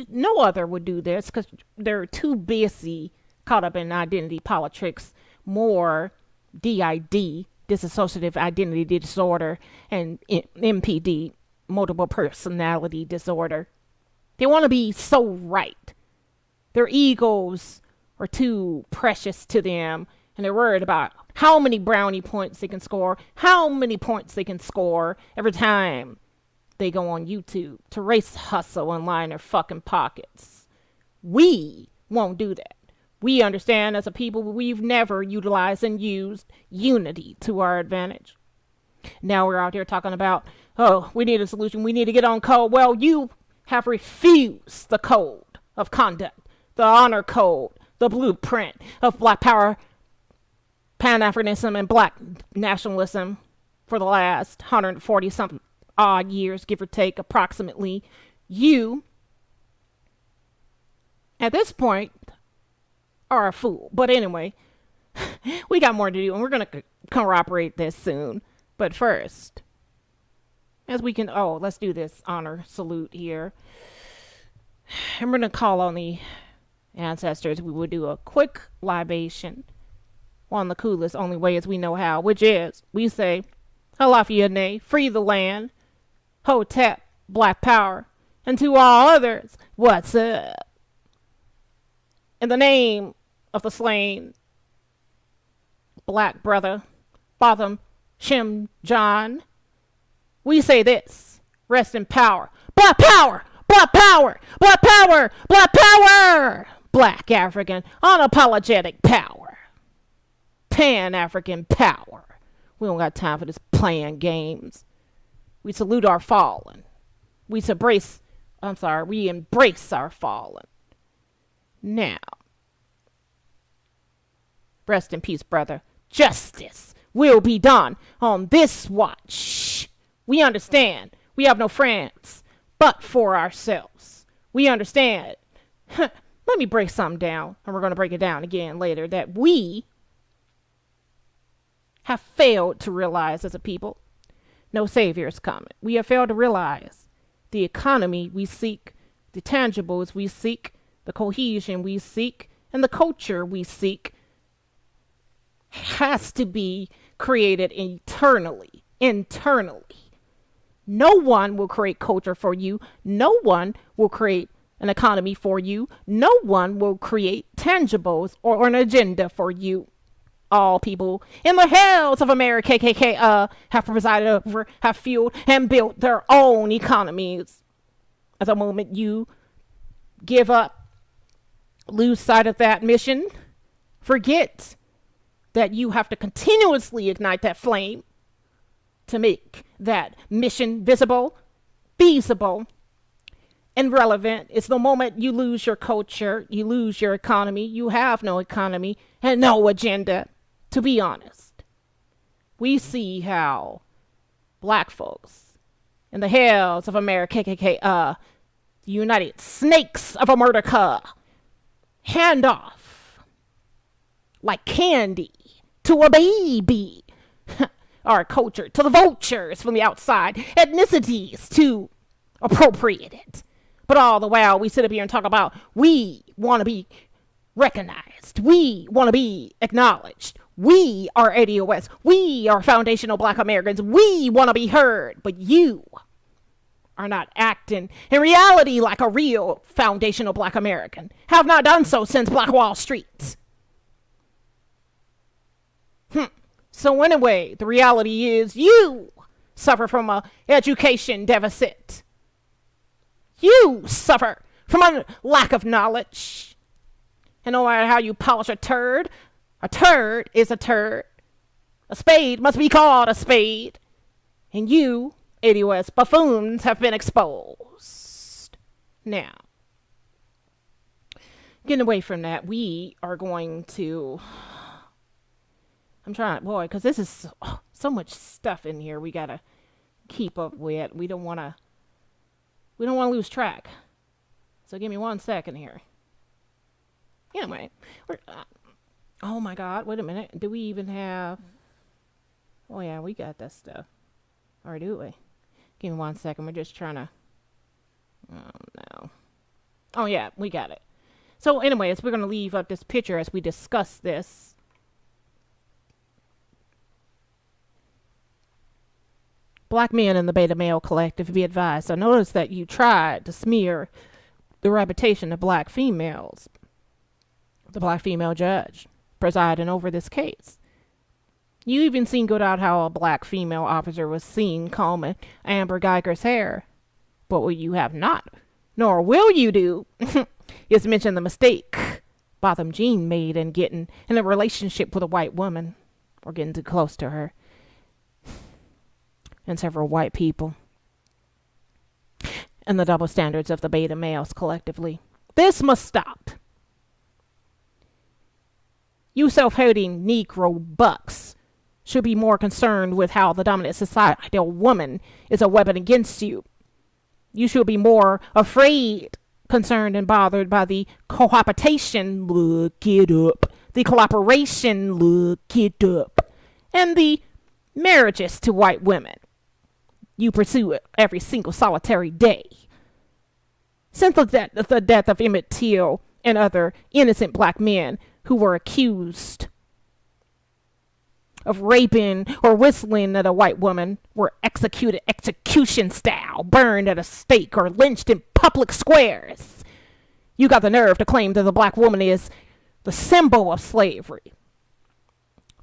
No other would do this because they're too busy caught up in identity politics, more DID, dissociative identity disorder, and MPD, multiple personality disorder. They want to be so right. Their egos are too precious to them, and they're worried about how many brownie points they can score, how many points they can score every time they go on YouTube to race hustle and line their fucking pockets. We won't do that. We understand as a people we've never utilized and used unity to our advantage. Now we're out here talking about, oh, we need a solution. We need to get on code. Well, you have refused the code of conduct, the honor code, the blueprint of Black power, Pan-Africanism, and Black nationalism for the last 140 something odd years, give or take, approximately. You, at this point, are a fool. But anyway, we got more to do, and we're going to corroborate this soon. But first, as we can, let's do this honor salute here. And we're going to call on the ancestors. We will do a quick libation on the coolest, only way as we know how, which is, we say, Halafiyane, free the land, Hotep, Black power, and to all others, what's up? In the name of the slain Black brother, Botham Shem John, we say this, rest in power. Black power! Black power! Black power! Black power! Black African, unapologetic power. Pan-African power. We don't got time for this playing games. We salute our fallen. We embrace our fallen. Now, rest in peace, brother. Justice will be done on this watch. We understand. We have no friends but for ourselves. We understand. Let me break something down, and we're going to break it down again later, that we have failed to realize as a people. No savior is coming. We have failed to realize the economy we seek, the tangibles we seek, the cohesion we seek, and the culture we seek has to be created internally. No one will create culture for you. No one will create an economy for you. No one will create tangibles or an agenda for you. all people in the hells of America, KKK, have presided over, have fueled, and built their own economies. At the moment you give up, lose sight of that mission, forget that you have to continuously ignite that flame to make that mission visible, feasible, and relevant. It's the moment you lose your culture, you lose your economy, you have no economy and no agenda. To be honest, we see how black folks in the hells of America, KKK, the United Snakes of America, hand off like candy to a baby our culture to the vultures from the outside, ethnicities to appropriate it. But all the while we sit up here and talk about we want to be recognized, we want to be acknowledged, we are ADOS, we are foundational black Americans, we want to be heard, but you are not acting in reality like a real foundational black American, have not done so since Black Wall Street. So anyway, the reality is you suffer from an education deficit. You suffer from a lack of knowledge. And no matter how you polish a turd is a turd. A spade must be called a spade. And you, ADOS buffoons, have been exposed. Now, getting away from that, we are going to... I'm trying, boy, because this is so much stuff in here we gotta keep up with. We don't want to lose track. So give me 1 second here. Anyway, oh my God, wait a minute. Do we even have? Oh yeah, we got that stuff. Or do we? Give me 1 second. We're just trying to. Oh no. Oh yeah, we got it. So anyways, we're gonna leave up this picture as we discuss this. Black men in the beta male collective, be advised. I noticed that you tried to smear the reputation of black females. The black female judge presiding over this case. You even seen good out how a black female officer was seen combing Amber Geiger's hair. But what you have not, nor will you do, is mention the mistake Botham Jean made in getting in a relationship with a white woman, or getting too close to her, and several white people, and the double standards of the beta males collectively. This must stop. You self-hating Negro bucks should be more concerned with how the dominant societal woman is a weapon against you. You should be more afraid, concerned, and bothered by the cohabitation, look it up, the collaboration, look it up, and the marriages to white women. You pursue it every single solitary day. Since the death of Emmett Till and other innocent black men who were accused of raping or whistling at a white woman were executed execution style, burned at a stake, or lynched in public squares, you got the nerve to claim that the black woman is the symbol of slavery.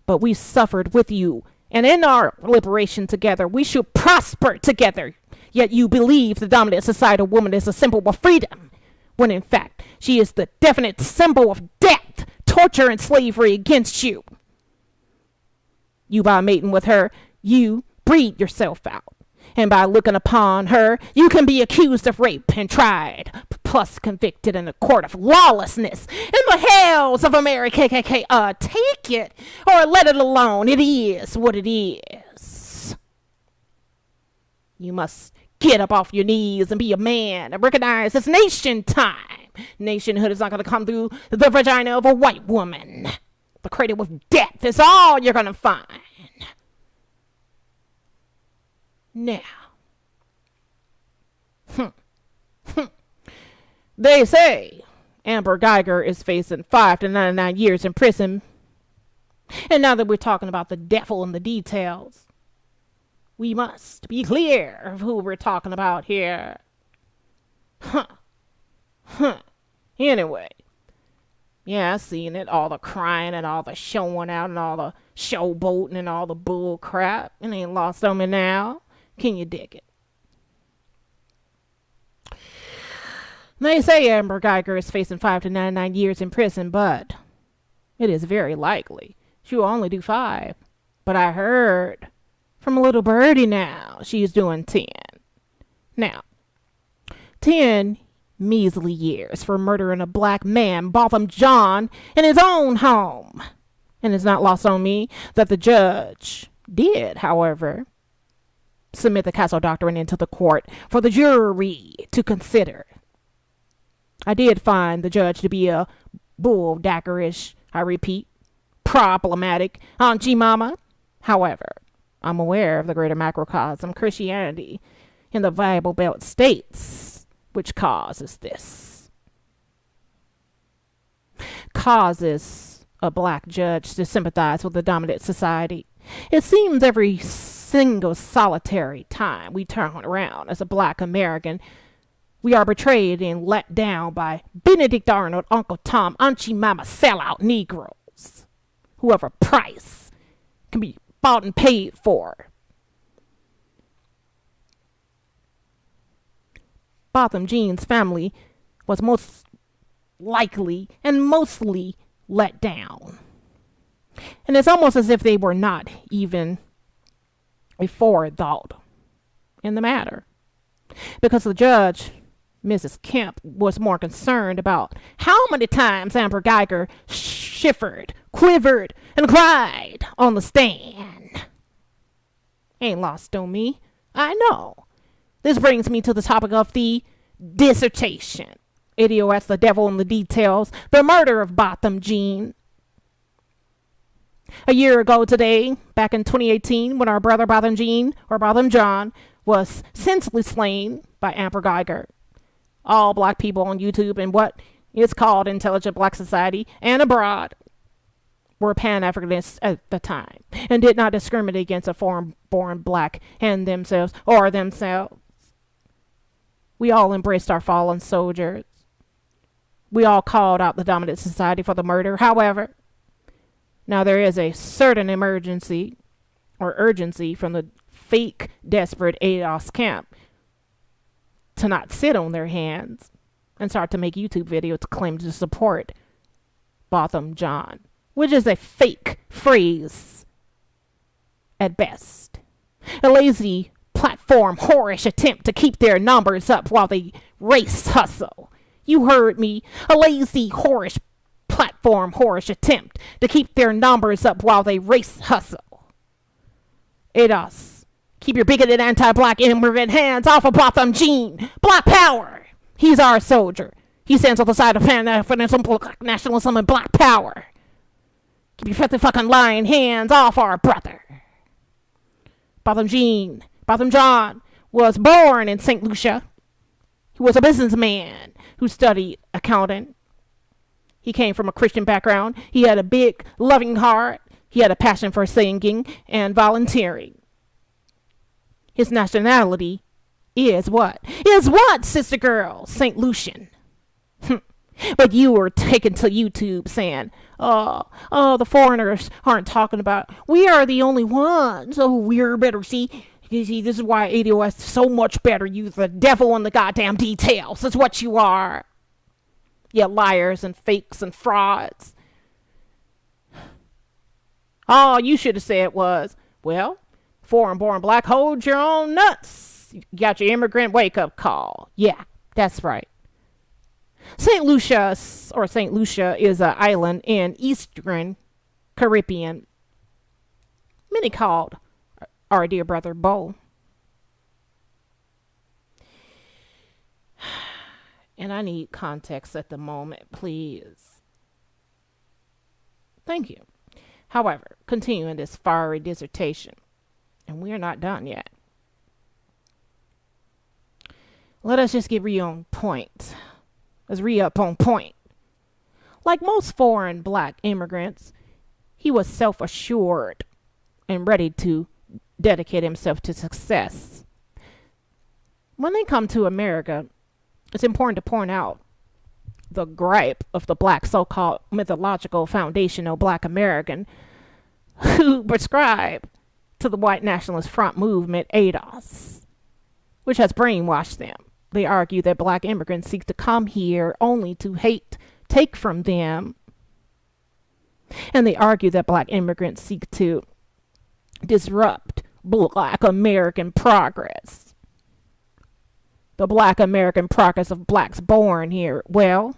But we suffered with you, and in our liberation together, we should prosper together. Yet you believe the dominant societal woman is a symbol of freedom, when in fact she is the definite symbol of death, torture, and slavery against you. You, by mating with her, you breed yourself out. And by looking upon her, you can be accused of rape and tried, plus convicted in a court of lawlessness. In the hells of America, KKK, take it or let it alone. It is what it is. You must get up off your knees and be a man and recognize it's nation time. Nationhood is not going to come through the vagina of a white woman. The cradle of death is all you're going to find. Now, they say Amber Geiger is facing 5 to 99 years in prison. And now that we're talking about the devil and the details, we must be clear of who we're talking about here. Anyway, Yeah, I seen it. All the crying and all the showing out and all the showboating and all the bull crap. It ain't lost on me now. Can you dig it? They say Amber Geiger is facing 5 to 99 years in prison, but it is very likely she will only do 5. But I heard from a little birdie now she's doing 10. Now, 10 measly years for murdering a black man, Botham John, in his own home. And it's not lost on me that the judge did, however, submit the Castle Doctrine into the court for the jury to consider. I did find the judge to be a bull-dackerish, I repeat, problematic Auntie Mama. However, I'm aware of the greater macrocosm Christianity in the Bible Belt states, which causes this. Causes a black judge to sympathize with the dominant society. It seems every single solitary time we turn around as a black American, we are betrayed and let down by Benedict Arnold, Uncle Tom, Auntie Mama, sellout Negroes. Whoever price can be bought and paid for. Botham Jean's family was most likely and mostly let down. And it's almost as if they were not even a forethought in the matter. Because the judge, Mrs. Kemp, was more concerned about how many times Amber Geiger shivered, quivered, and cried on the stand. Ain't lost on me. I know. This brings me to the topic of the dissertation. ADOS, the devil in the details, the murder of Botham Jean. A year ago today, back in 2018, when our brother Botham Jean, or Botham John, was senselessly slain by Amber Geiger. All black people on YouTube and what is called Intelligent Black Society and abroad were Pan-Africanists at the time and did not discriminate against a foreign-born black and themselves or themselves. We all embraced our fallen soldiers. We all called out the dominant society for the murder. However, now there is a certain emergency or urgency from the fake, desperate ADOS camp to not sit on their hands and start to make YouTube videos to claim to support Botham John, which is a fake phrase at best. A lazy platform whorish attempt to keep their numbers up while they race hustle. You heard me. A lazy whorish platform whorish attempt to keep their numbers up while they race hustle. ADOS, keep your bigoted anti-black immigrant hands off of Botham Jean. Black power. He's our soldier. He stands on the side of Pan-Africanism, black nationalism, and black power. Keep your filthy fucking lying hands off our brother. Botham Jean, Botham John, was born in St. Lucia. He was a businessman who studied accounting. He came from a Christian background. He had a big, loving heart. He had a passion for singing and volunteering. His nationality is what? Is what, sister girl? St. Lucian. But you were taken to YouTube saying, the foreigners aren't talking about, we are the only ones. Oh, we're better. See, this is why ADOS is so much better. You the devil in the goddamn details. That's what you are. You liars and fakes and frauds. All you should have said was, well, foreign-born black, hold your own nuts. You got your immigrant wake-up call. Yeah, that's right. St. Lucia is an island in eastern Caribbean. Many called our dear brother Bo. And I need context at the moment, please. Thank you. However, continuing this fiery dissertation, and we are not done yet. Let us just get on point. Let's re-up on point. Like most foreign black immigrants, he was self-assured and ready to dedicate himself to success. When they come to America, it's important to point out the gripe of the black so-called mythological foundational black American who prescribe to the white nationalist front movement, ADOS, which has brainwashed them. They argue that black immigrants seek to come here only to take from them. And they argue that black immigrants seek to disrupt black American progress. The black American progress of blacks born here. Well,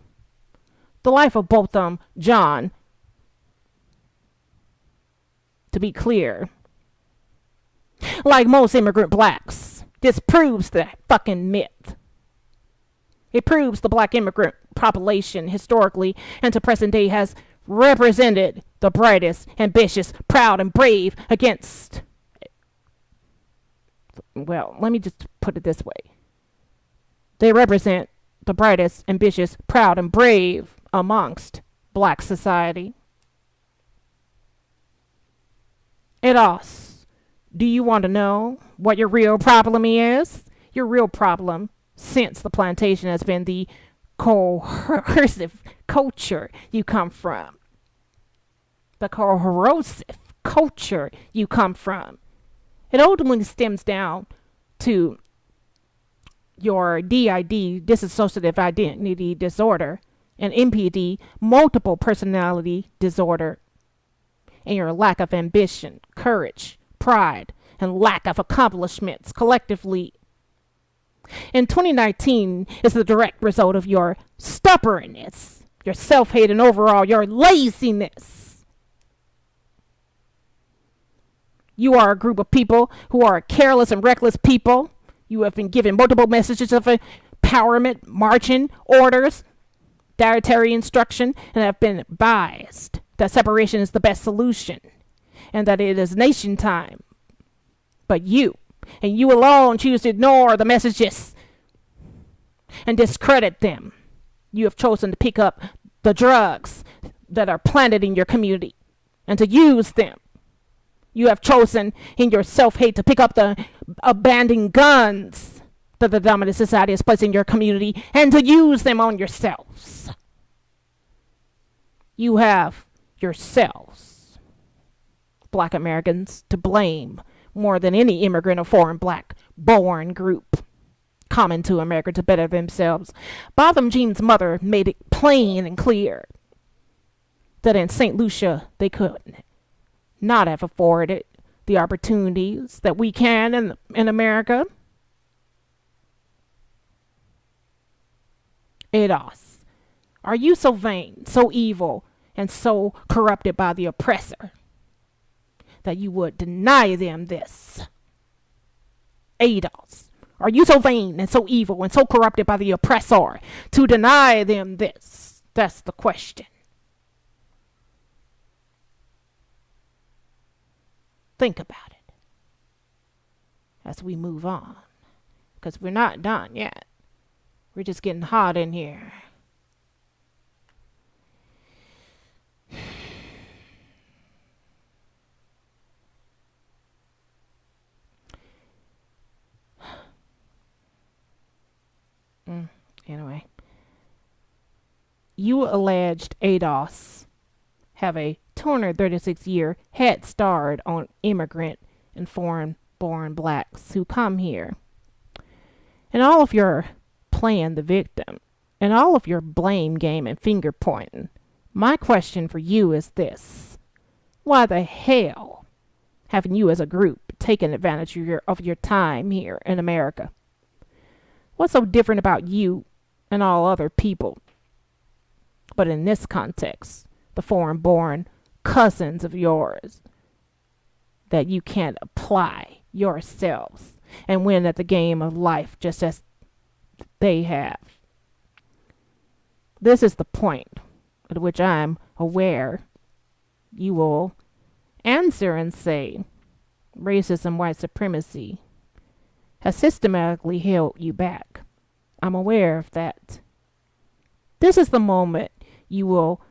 the life of BOTHAM John, to be clear, like most immigrant blacks, disproves the fucking myth. It proves the black immigrant population historically and to present day has represented the brightest, ambitious, proud, and brave against, well, let me just put it this way. They represent the brightest, ambitious, proud, and brave amongst black society. ADOS, do you want to know what your real problem is? Your real problem since the plantation has been the coercive culture you come from. The coercive culture you come from. It ultimately stems down to your DID, dissociative identity disorder, and MPD, multiple personality disorder, and your lack of ambition, courage, pride, and lack of accomplishments collectively. In 2019 is the direct result of your stubbornness, your self-hate, and overall your laziness. You are a group of people who are careless and reckless people. You have been given multiple messages of empowerment, marching orders, dietary instruction, and have been advised that separation is the best solution and that it is nation time. But you, and you alone, choose to ignore the messages and discredit them. You have chosen to pick up the drugs that are planted in your community and to use them. You have chosen in your self-hate to pick up the abandoned guns that the dominant society has placed in your community and to use them on yourselves. You have yourselves, black Americans, to blame more than any immigrant or foreign black born group common to America to better themselves. Botham Jean's mother made it plain and clear that in St. Lucia they could not have afforded the opportunities that we can in America. ADOS, are you so vain, so evil, and so corrupted by the oppressor that you would deny them this? ADOS, are you so vain and so evil and so corrupted by the oppressor to deny them this? That's the question. Think about it as we move on, because we're not done yet. We're just getting hot in here. Anyway, you alleged ADOS have a 236-year head start on immigrant and foreign-born blacks who come here. And all of your playing the victim, and all of your blame game and finger pointing, my question for you is this: why the hell haven't you as a group taken advantage of your time here in America? What's so different about you and all other people? But in this context, the foreign-born cousins of yours, that you can't apply yourselves and win at the game of life just as they have. This is the point at which I'm aware you will answer and say racism, white supremacy has systematically held you back. I'm aware of that. This is the moment you will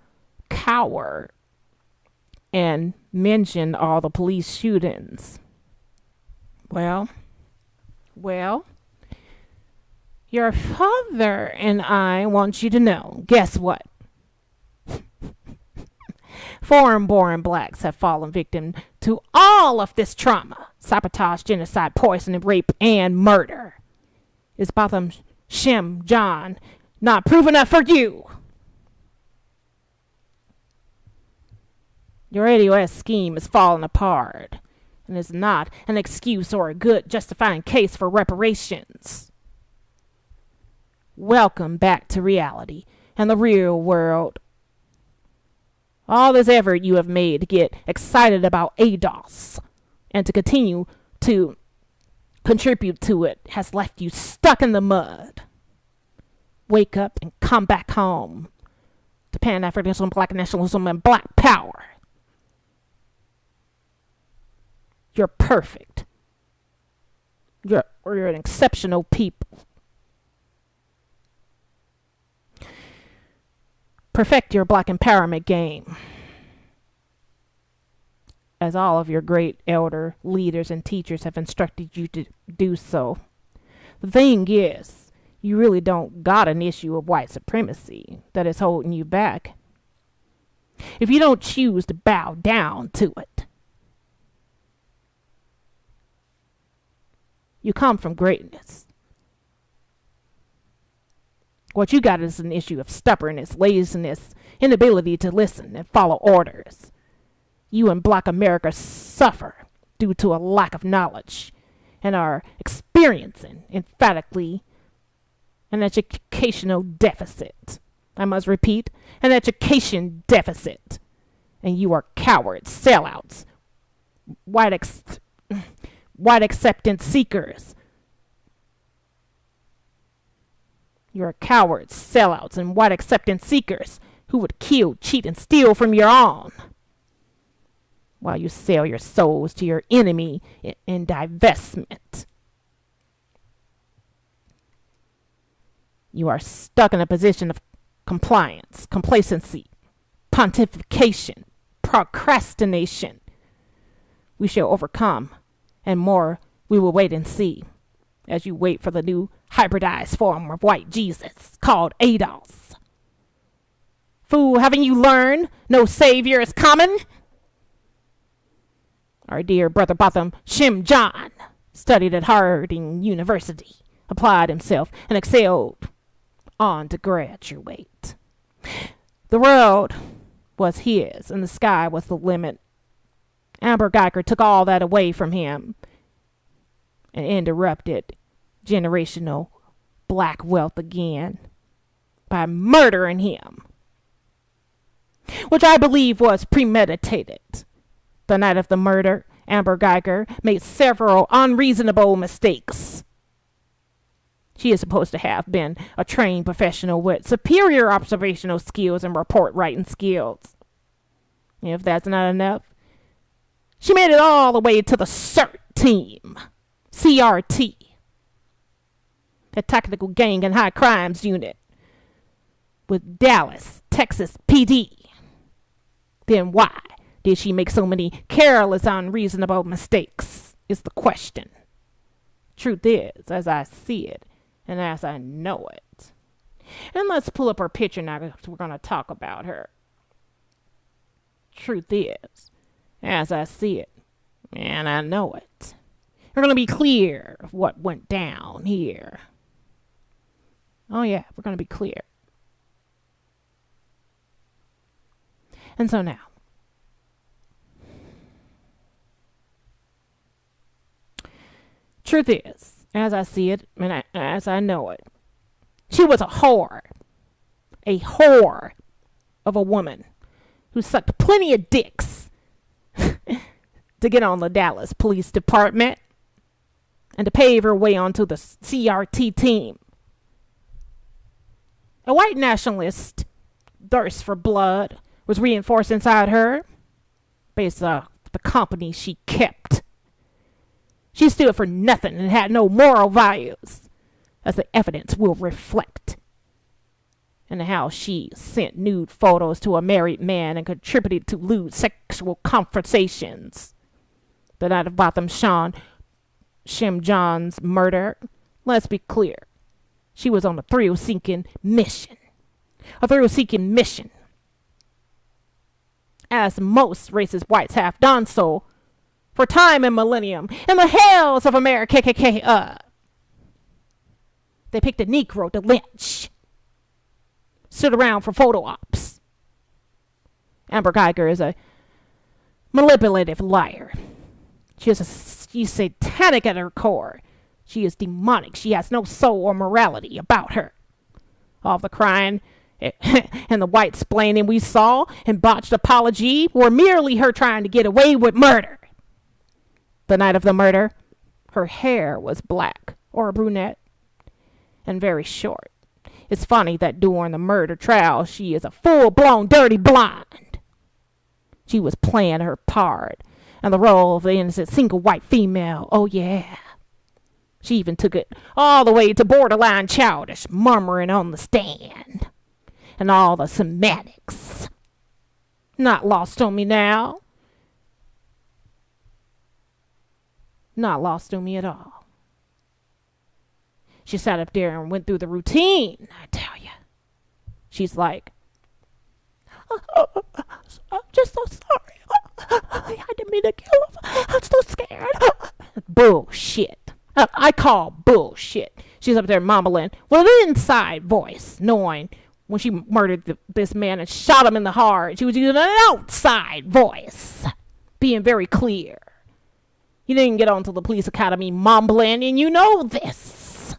cower and mention all the police shootings. Well, Your father and I want you to know. Guess what? Foreign-born blacks have fallen victim to all of this trauma. Sabotage, genocide, poison, rape, and murder. Is Botham Shem John not proof enough for you? Your ADOS scheme is falling apart and is not an excuse or a good justifying case for reparations. Welcome back to reality and the real world. All this effort you have made to get excited about ADOS and to continue to contribute to it has left you stuck in the mud. Wake up and come back home to Pan-Africanism, Black nationalism, and Black power. You're perfect. You're an exceptional people. Perfect your Black empowerment game, as all of your great elder leaders and teachers have instructed you to do so. The thing is, you really don't got an issue of white supremacy that is holding you back. If you don't choose to bow down to it, you come from greatness. What you got is an issue of stubbornness, laziness, inability to listen and follow orders. You in Black America suffer due to a lack of knowledge and are experiencing, emphatically, an educational deficit. I must repeat, an education deficit. And you are cowards, sellouts, white acceptance seekers. You're cowards, sellouts, and white acceptance seekers who would kill, cheat, and steal from your own, while you sell your souls to your enemy in divestment. You are stuck in a position of compliance, complacency, pontification, procrastination. We shall overcome, and more we will wait and see, as you wait for the new hybridized form of white Jesus called ADOS. Fool, haven't you learned no savior is coming? Our dear brother Botham Shem John studied at Harding University, applied himself, and excelled on to graduate. The road was his, and the sky was the limit. Amber Geiger took all that away from him and interrupted generational Black wealth again by murdering him, which I believe was premeditated. The night of the murder, Amber Geiger made several unreasonable mistakes. She is supposed to have been a trained professional with superior observational skills and report writing skills. If that's not enough, she made it all the way to the CERT team, CRT, the Tactical Gang and High Crimes Unit, with Dallas, Texas PD. Then why did she make so many careless, unreasonable mistakes, is the question. Truth is, as I see it, and as I know it. And let's pull up her picture now, because we're going to talk about her. Truth is, as I see it, and I know it. We're going to be clear of what went down here. Oh yeah, we're going to be clear. And so now, truth is, as I see it, and as I know it, she was a whore of a woman who sucked plenty of dicks to get on the Dallas Police Department and to pave her way onto the CRT team. A white nationalist thirst for blood was reinforced inside her based on the company she kept. She stood for nothing and had no moral values, as the evidence will reflect, and how she sent nude photos to a married man and contributed to lewd sexual conversations. The night of Botham Shem John's murder, let's be clear, She was on a thrill-seeking mission. A thrill-seeking mission. As most racist whites have done so for time and millennium in the hells of America. They picked a Negro to lynch. Stood around for photo ops. Amber Geiger is a manipulative liar. She's satanic at her core. She is demonic. She has no soul or morality about her. All the crying and the white splaining we saw and botched apology were merely her trying to get away with murder. The night of the murder, her hair was black or brunette and very short. It's funny that during the murder trial, she is a full-blown dirty blonde. She was playing her part and the role of the innocent single white female. Oh, yeah. She even took it all the way to borderline childish, murmuring on the stand. And all the semantics. Not lost on me now. Not lost on me at all. She sat up there and went through the routine, I tell you. She's like, I'm just so sorry. I didn't mean to kill him. I'm so scared. Bullshit. I call bullshit. She's up there mumbling with an inside voice, knowing when she murdered this man and shot him in the heart, she was using an outside voice, being very clear. You didn't get onto the police academy mumbling, and you know this.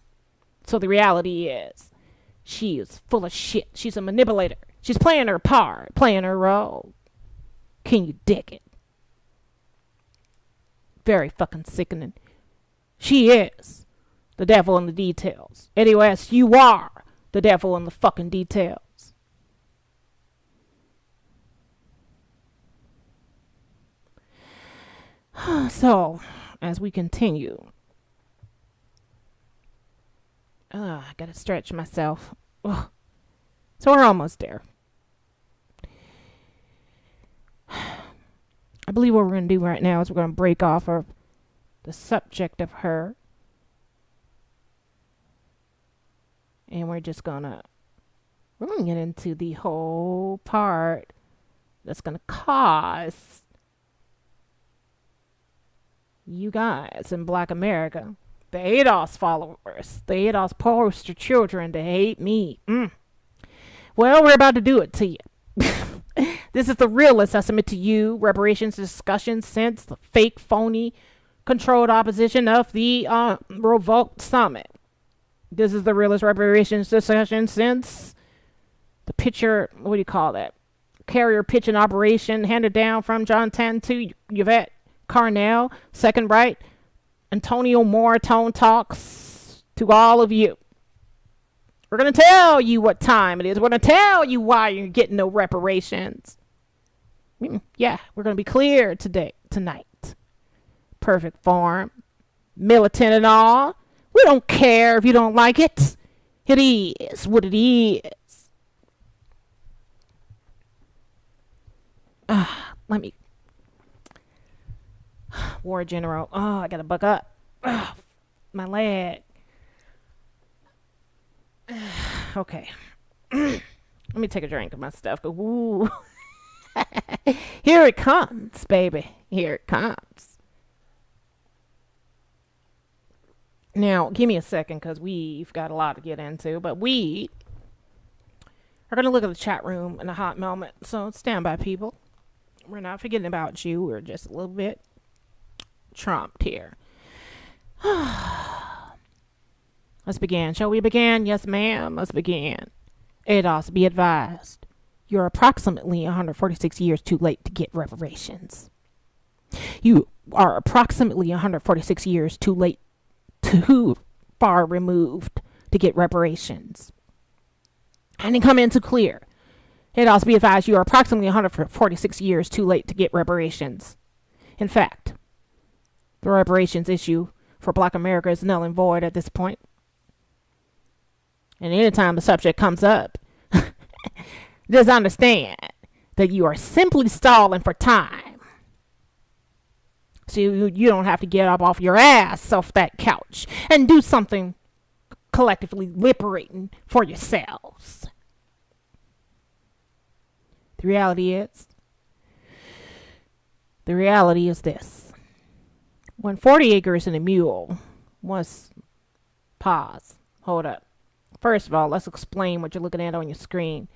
So the reality is, she is full of shit. She's a manipulator. She's playing her part, playing her role. Can you dig it? Very fucking sickening. She is the devil in the details. ADOS, you are the devil in the fucking details. So, as we continue, I gotta stretch myself. Ugh. So we're almost there. I believe what we're gonna do right now is we're gonna break off of the subject of her. And we're gonna get into the whole part that's gonna cause you guys in Black America, the ADOS followers, the ADOS poster children, to hate me. Well, we're about to do it to you. This is the realist. I submit to you reparations discussion since the fake, phony, controlled opposition of the revoked summit. This is the realist reparations discussion since the picture, what do you call that? Carrier pigeon operation handed down from John Tan to Yvette Carnell, second right, Antonio Moritone talks to all of you. We're going to tell you what time it is. We're going to tell you why you're getting no reparations. Yeah, we're going to be clear tonight. Perfect form. Militant and all. We don't care if you don't like it. It is what it is. Let me. War General. Oh, I gotta buck up. My leg. Okay. Let me take a drink of my stuff. Ooh. Here it comes, baby. Here it comes. Now, give me a second because we've got a lot to get into. But we are going to look at the chat room in a hot moment. So stand by, people. We're not forgetting about you. We're just a little bit trumped here. Let's begin. Shall we begin? Yes, ma'am. Let's begin. ADOS, be advised. You're approximately 146 years too late to get reparations. You are approximately 146 years too late, too far removed to get reparations. I didn't come in too clear. ADOS, be advised. You are approximately 146 years too late to get reparations. In fact, the reparations issue for Black America is null and void at this point. And anytime the subject comes up, just understand that you are simply stalling for time. So you don't have to get up off your ass off that couch and do something collectively liberating for yourselves. The reality is this. When 40 acres and a mule was... Pause. Hold up. First of all, let's explain what you're looking at on your screen.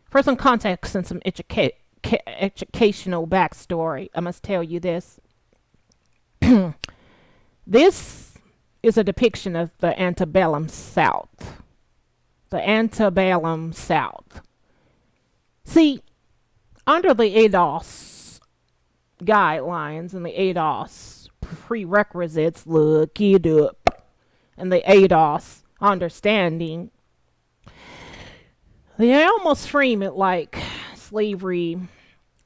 For some context and some educational backstory, I must tell you this. This is a depiction of the antebellum South. The antebellum South. See, under the ADOS guidelines and the ADOS prerequisites, look it up, and the ADOS understanding, they almost frame it like slavery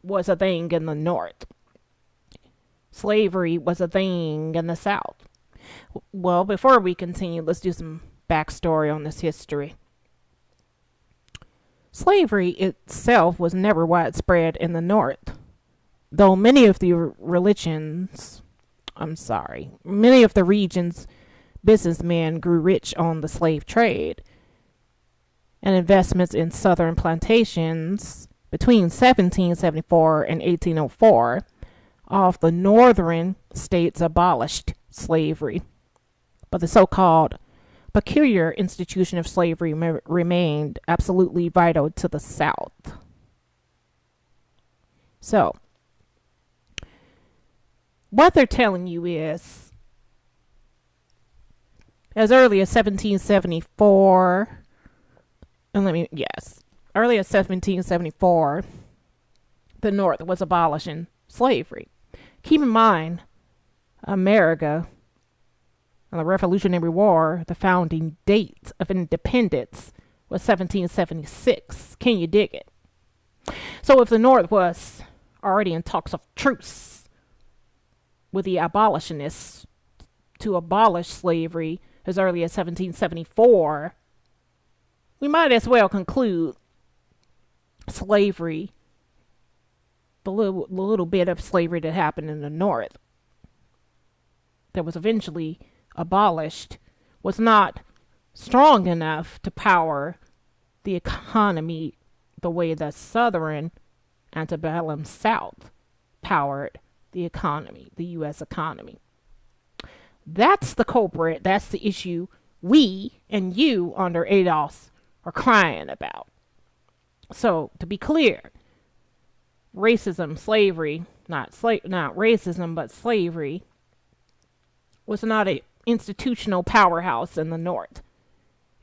was a thing in the North. Slavery was a thing in the South. Well, before we continue, let's do some backstory on this history. Slavery itself was never widespread in the North, though many of the region's businessmen grew rich on the slave trade and investments in southern plantations between 1774 and 1804. All of the northern states abolished slavery, but the so-called peculiar institution of slavery remained absolutely vital to the South. So, what they're telling you is, as early as 1774, early as 1774, the North was abolishing slavery. Keep in mind, America and the Revolutionary War, the founding date of independence was 1776. Can you dig it? So if the North was already in talks of truce with the abolitionists to abolish slavery as early as 1774, we might as well conclude slavery, the little bit of slavery that happened in the North that was eventually abolished, was not strong enough to power the economy the way the Southern antebellum South powered the economy, the U.S. economy. That's the culprit. That's the issue we and you under ADOS are crying about. So, to be clear, racism, slavery, not racism, but slavery was not an institutional powerhouse in the North.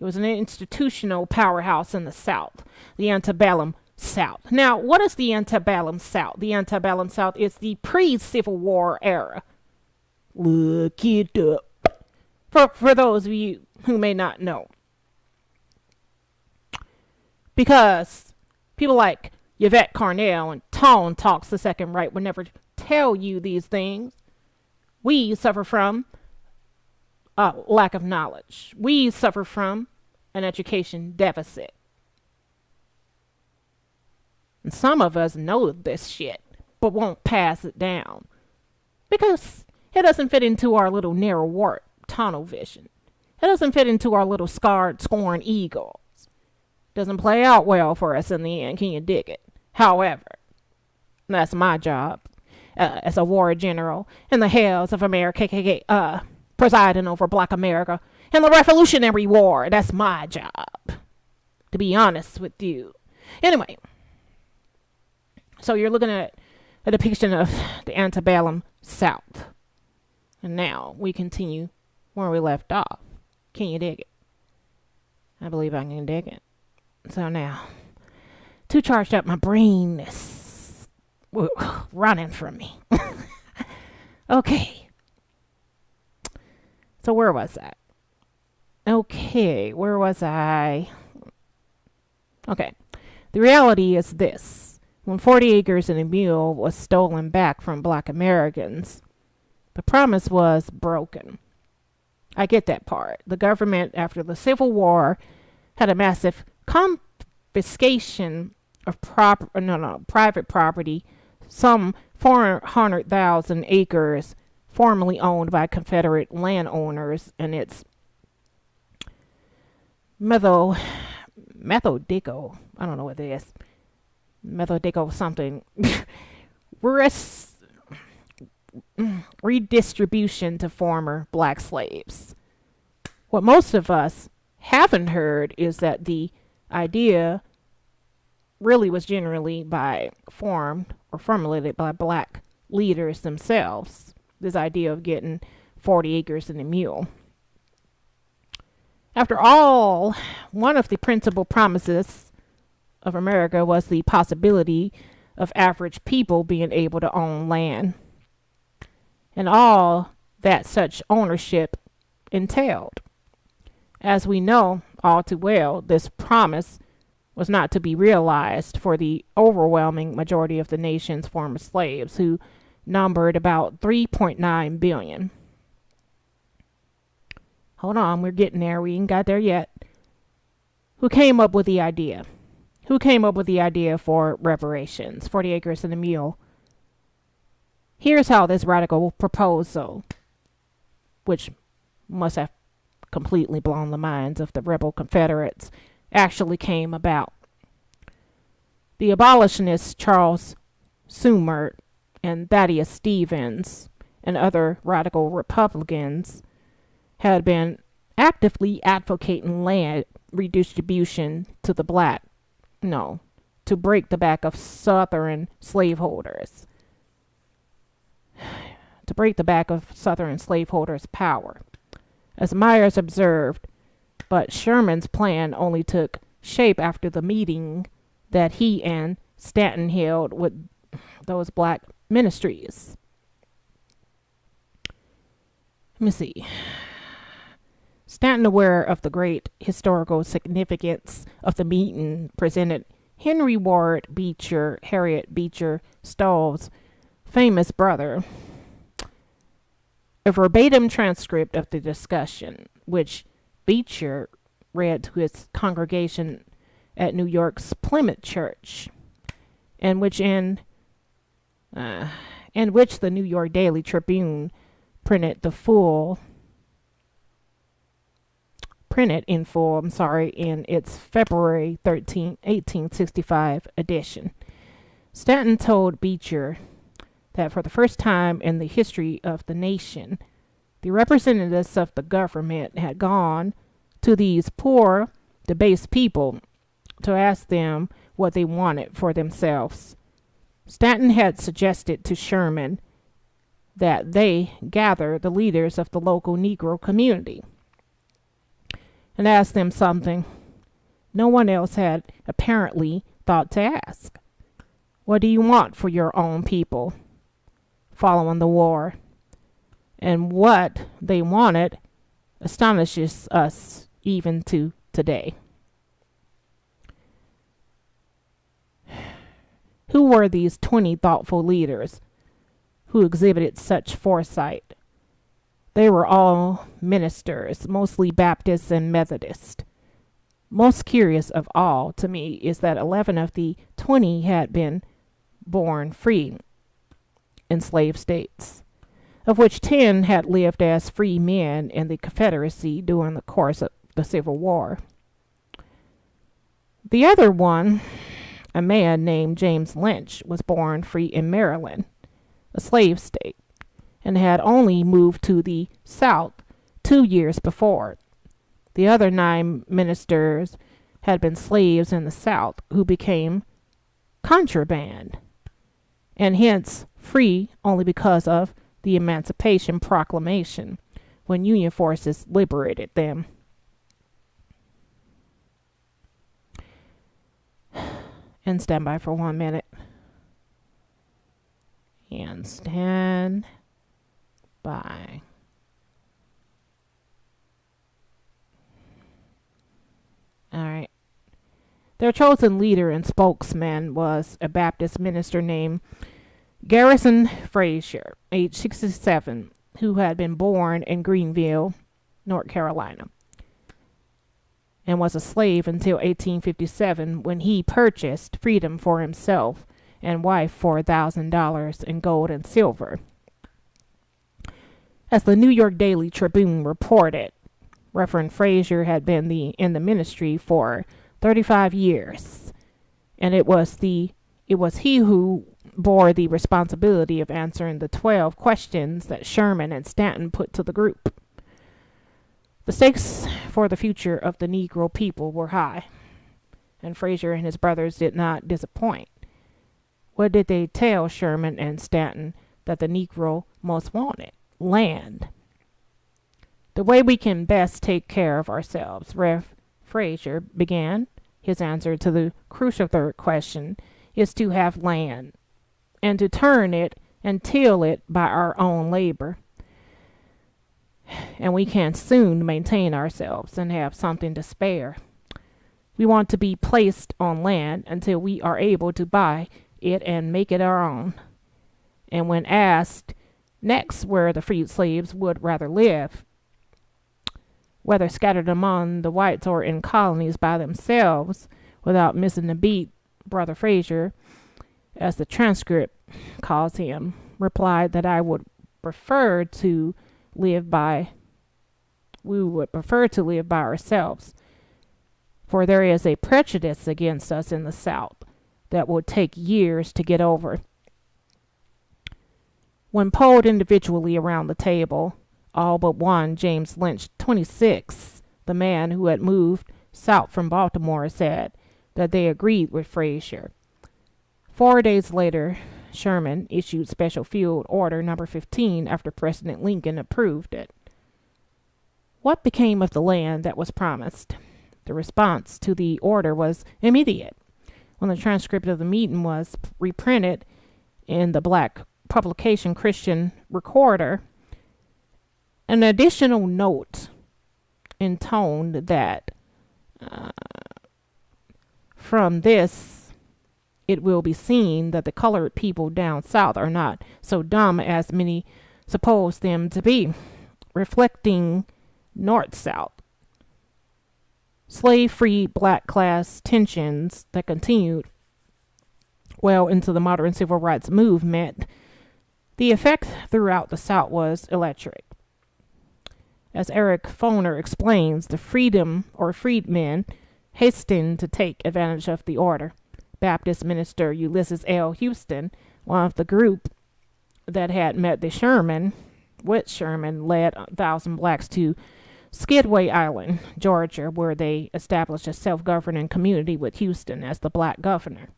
It was an institutional powerhouse in the South, the antebellum South. Now, what is the antebellum South? The antebellum South is the pre-Civil War era. Look it up. For those of you who may not know. Because people like Yvette Carnell and Tone Talks the Second Right would never tell you these things. We suffer from lack of knowledge. We suffer from an education deficit. And some of us know this shit, but won't pass it down. Because it doesn't fit into our little narrow warp tunnel vision. It doesn't fit into our little scarred, scorned egos. Doesn't play out well for us in the end. Can you dig it? However, that's my job as a war general in the hells of America, presiding over Black America in the Revolutionary War. That's my job, to be honest with you. Anyway, so you're looking at a depiction of the antebellum South. And now we continue where we left off. Can you dig it? I believe I can dig it. So now, too charged up, my brain is running from me. Okay. So where was I? Okay, where was I? Okay. The reality is this. When 40 acres and a mule was stolen back from Black Americans, the promise was broken. I get that part. The government, after the Civil War, had a massive confiscation of private property, some 400,000 acres formerly owned by Confederate landowners, and its methodico. I don't know what it is. Methodico something. Res- Redistribution to former black slaves. What most of us haven't heard is that the idea really was generally formed or formulated by black leaders themselves. This idea of getting 40 acres and a mule. After all, one of the principal promises of America was the possibility of average people being able to own land, and all that such ownership entailed. As we know all too well, this promise was not to be realized for the overwhelming majority of the nation's former slaves, who numbered about 3.9 billion. Hold on, we're getting there. We ain't got there yet. Who came up with the idea? Who came up with the idea for reparations, 40 acres and a mule? Here's how this radical proposal, which must have completely blown the minds of the rebel Confederates, actually came about. The abolitionists Charles Sumner and Thaddeus Stevens and other radical Republicans had been actively advocating land redistribution to the to break the back of Southern slaveholders. To break the back of Southern slaveholders' power. As Myers observed, but Sherman's plan only took shape after the meeting that he and Stanton held with those black ministries. Let me see. Stanton, aware of the great historical significance of the meeting, presented Henry Ward Beecher, Harriet Beecher Stowe's famous brother, a verbatim transcript of the discussion, which Beecher read to his congregation at New York's Plymouth Church, and which the New York Daily Tribune printed in full, in its February 13, 1865 edition. Stanton told Beecher that for the first time in the history of the nation, the representatives of the government had gone to these poor, debased people to ask them what they wanted for themselves. Stanton had suggested to Sherman that they gather the leaders of the local Negro community and ask them something no one else had apparently thought to ask. What do you want for your own people following the war? And what they wanted astonishes us even to today. Who were these 20 thoughtful leaders who exhibited such foresight? They were all ministers, mostly Baptists and Methodists. Most curious of all to me is that 11 of the 20 had been born free in slave states, of which 10 had lived as free men in the Confederacy during the course of the Civil War. The other one, a man named James Lynch, was born free in Maryland, a slave state, and had only moved to the South 2 years before. The other 9 ministers had been slaves in the South who became contraband, and hence free only because of the Emancipation Proclamation, when Union forces liberated them. And stand by for 1 minute. And stand by. All right. Their chosen leader and spokesman was a Baptist minister named Garrison Frazier, age 67, who had been born in Greenville, North Carolina, and was a slave until 1857, when he purchased freedom for himself and wife for $1,000 in gold and silver. As the New York Daily Tribune reported, Reverend Frazier had been in the ministry for 35 years, and it was he who bore the responsibility of answering the 12 questions that Sherman and Stanton put to the group. The stakes for the future of the Negro people were high, and Frazier and his brothers did not disappoint. What did they tell Sherman and Stanton that the Negro most wanted? Land. The way we can best take care of ourselves, Rev. Frazier began his answer to the crucial third question, is to have land, and to turn it and till it by our own labor. And we can soon maintain ourselves and have something to spare. We want to be placed on land until we are able to buy it and make it our own. And when asked next where the freed slaves would rather live, whether scattered among the whites or in colonies by themselves, without missing a beat, Brother Frazier, as the transcript calls him, replied that we would prefer to live by ourselves, for there is a prejudice against us in the South that will take years to get over. When polled individually around the table, all but one, James Lynch, 26, the man who had moved south from Baltimore, said that they agreed with Frazier. 4 days later, Sherman issued Special Field Order Number 15 after President Lincoln approved it. What became of the land that was promised? The response to the order was immediate. When the transcript of the meeting was reprinted in the black publication Christian Recorder, an additional note intoned that from this it will be seen that the colored people down south are not so dumb as many suppose them to be, reflecting north-south slave-free black class tensions that continued well into the modern civil rights movement. The effect throughout the South was electric. As Eric Foner explains, the freedmen hastened to take advantage of the order. Baptist minister Ulysses L. Houston, one of the group that had met Sherman, led 1,000 blacks to Skidway Island, Georgia, where they established a self-governing community with Houston as the black governor.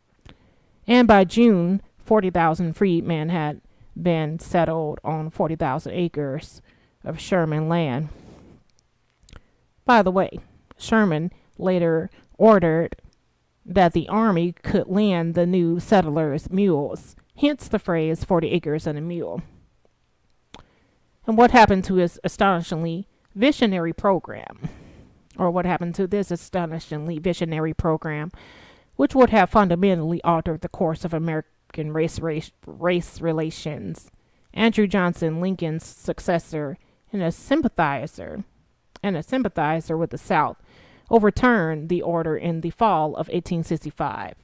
And by June, 40,000 freedmen had been settled on 40,000 acres of Sherman land. By the way, Sherman later ordered that the army could lend the new settlers mules, hence the phrase 40 acres and a mule. And what happened to his astonishingly visionary program? Or what happened to this astonishingly visionary program, which would have fundamentally altered the course of American race relations? Andrew Johnson, Lincoln's successor and a sympathizer with the South, overturned the order in the fall of 1865.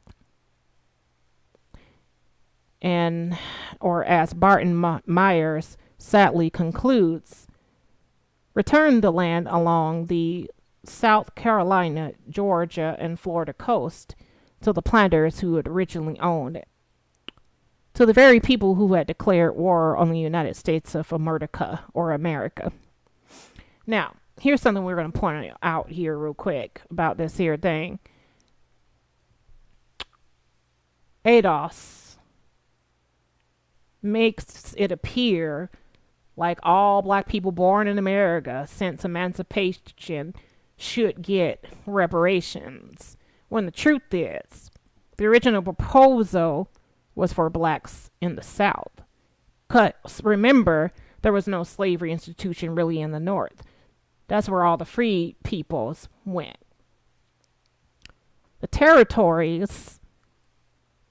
Or as Barton Myers sadly concludes, returned the land along the South Carolina, Georgia, and Florida coast to the planters who had originally owned it, to the very people who had declared war on the United States of America, or America. Now, here's something we're going to point out here real quick about this here thing. ADOS makes it appear like all black people born in America since emancipation should get reparations, when the truth is, the original proposal was for blacks in the South. Because remember, there was no slavery institution really in the North. That's where all the free peoples went. The territories,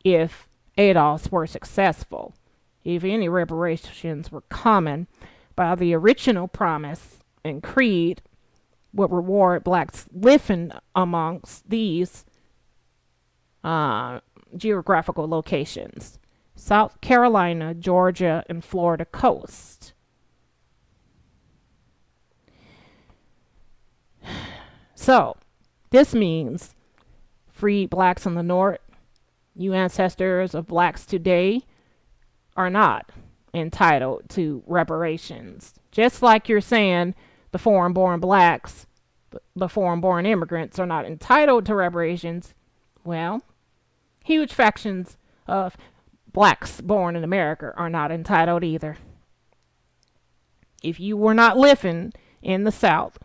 if ADOS were successful, if any reparations were common, by the original promise and creed, would reward blacks living amongst these geographical locations: South Carolina, Georgia, and Florida coast. So, this means free blacks in the North, you ancestors of blacks today, are not entitled to reparations. Just like you're saying the foreign-born blacks, the foreign-born immigrants are not entitled to reparations, well, huge factions of blacks born in America are not entitled either. If you were not living in the South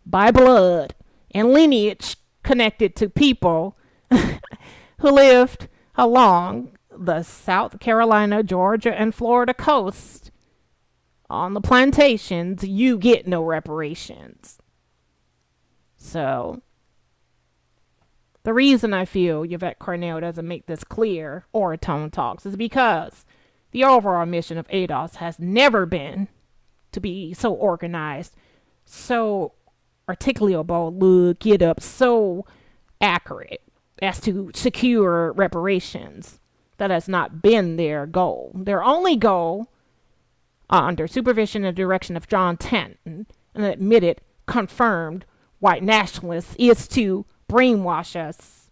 by blood and lineage connected to people who lived along the South Carolina, Georgia, and Florida coast on the plantations, you get no reparations. So, the reason I feel Yvette Cornell doesn't make this clear, or Tone Talks, is because the overall mission of ADOS has never been to be so organized, so articulable, look it up, so accurate as to secure reparations. That has not been their goal. Their only goal, under supervision and direction of John Tanton, an admitted, confirmed white nationalist, is to brainwash us,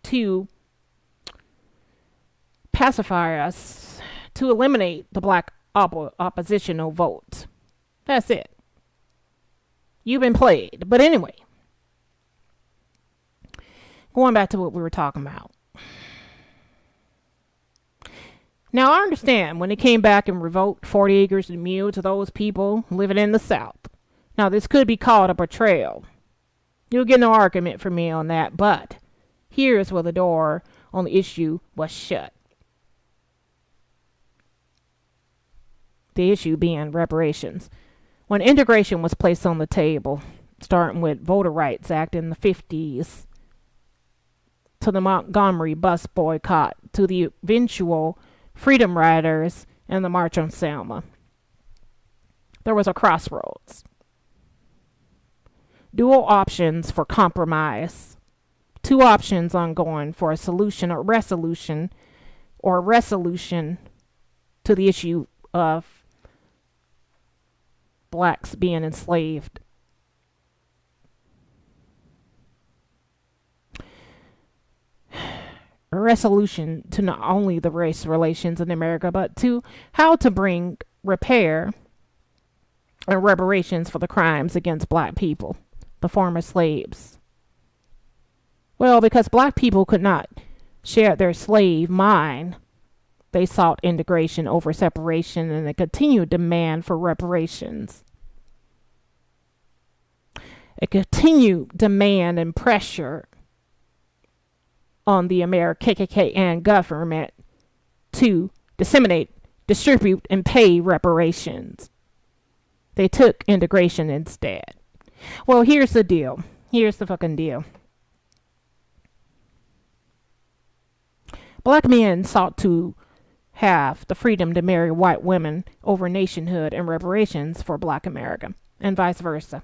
to pacify us, to eliminate the black oppositional vote. That's it. You've been played. But anyway, going back to what we were talking about. Now, I understand when they came back and revoked 40 acres and mule to those people living in the South. Now, this could be called a betrayal. You'll get no argument from me on that, but here's where the door on the issue was shut. The issue being reparations. When integration was placed on the table, starting with Voter Rights Act in the 50s, to the Montgomery bus boycott, to the eventual Freedom Riders and the March on Selma, there was a crossroads. Dual options for compromise. Two options ongoing for a solution or resolution to the issue of blacks being enslaved. A resolution to not only the race relations in America, but to how to bring repair and reparations for the crimes against black people, the former slaves. Well, because black people could not share their slave mind, they sought integration over separation and a continued demand for reparations. A continued demand and pressure on the American KKK and government to disseminate, distribute, and pay reparations. They took integration instead. Well, here's the deal. Here's the fucking deal. Black men sought to have the freedom to marry white women over nationhood and reparations for black America, and vice versa.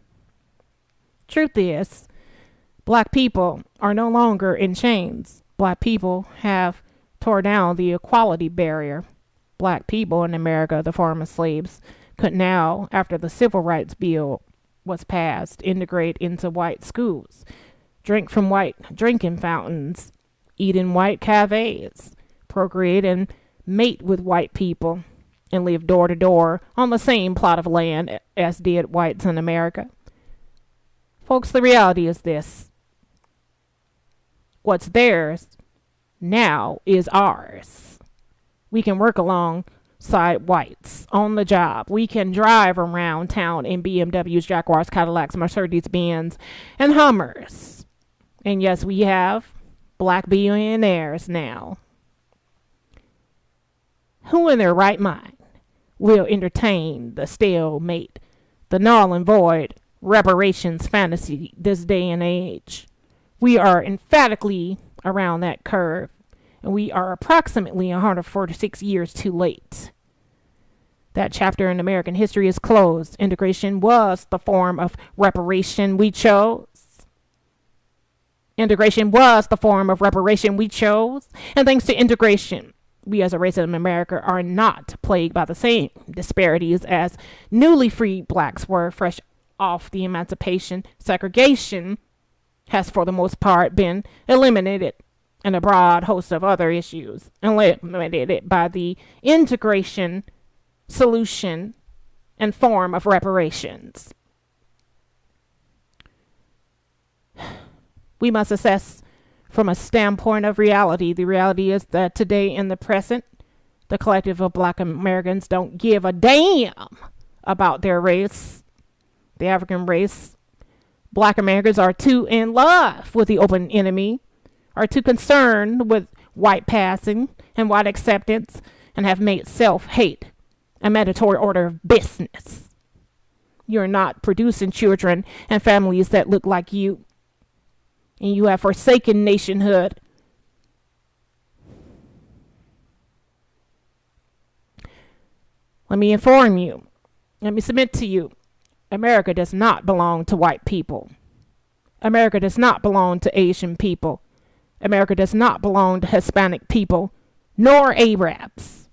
Truth is, black people are no longer in chains. Black people have tore down the equality barrier. Black people in America, the former slaves, could now, after the Civil Rights Bill was passed, integrate into white schools, drink from white drinking fountains, eat in white cafes, procreate and mate with white people, and live door to door on the same plot of land as did whites in America. Folks, the reality is this. What's theirs now is ours. We can work alongside whites on the job. We can drive around town in BMWs, Jaguars, Cadillacs, Mercedes-Benz, and Hummers. And yes, we have black billionaires now. Who in their right mind will entertain the stalemate, the null and void reparations fantasy this day and age? We are emphatically around that curve, and we are approximately 146 years too late. That chapter in American history is closed. Integration was the form of reparation we chose. Integration was the form of reparation we chose. And thanks to integration, we as a race in America are not plagued by the same disparities as newly freed blacks were fresh off the emancipation, segregation has for the most part been eliminated, and a broad host of other issues eliminated by the integration, solution, and form of reparations. We must assess from a standpoint of reality. The reality is that today in the present, the collective of Black Americans don't give a damn about their race, the African race. Black Americans are too in love with the open enemy, are too concerned with white passing and white acceptance, and have made self-hate a mandatory order of business. You're not producing children and families that look like you, and you have forsaken nationhood. Let me inform you. Let me submit to you. America does not belong to white people. America does not belong to Asian people. America does not belong to Hispanic people, nor Arabs.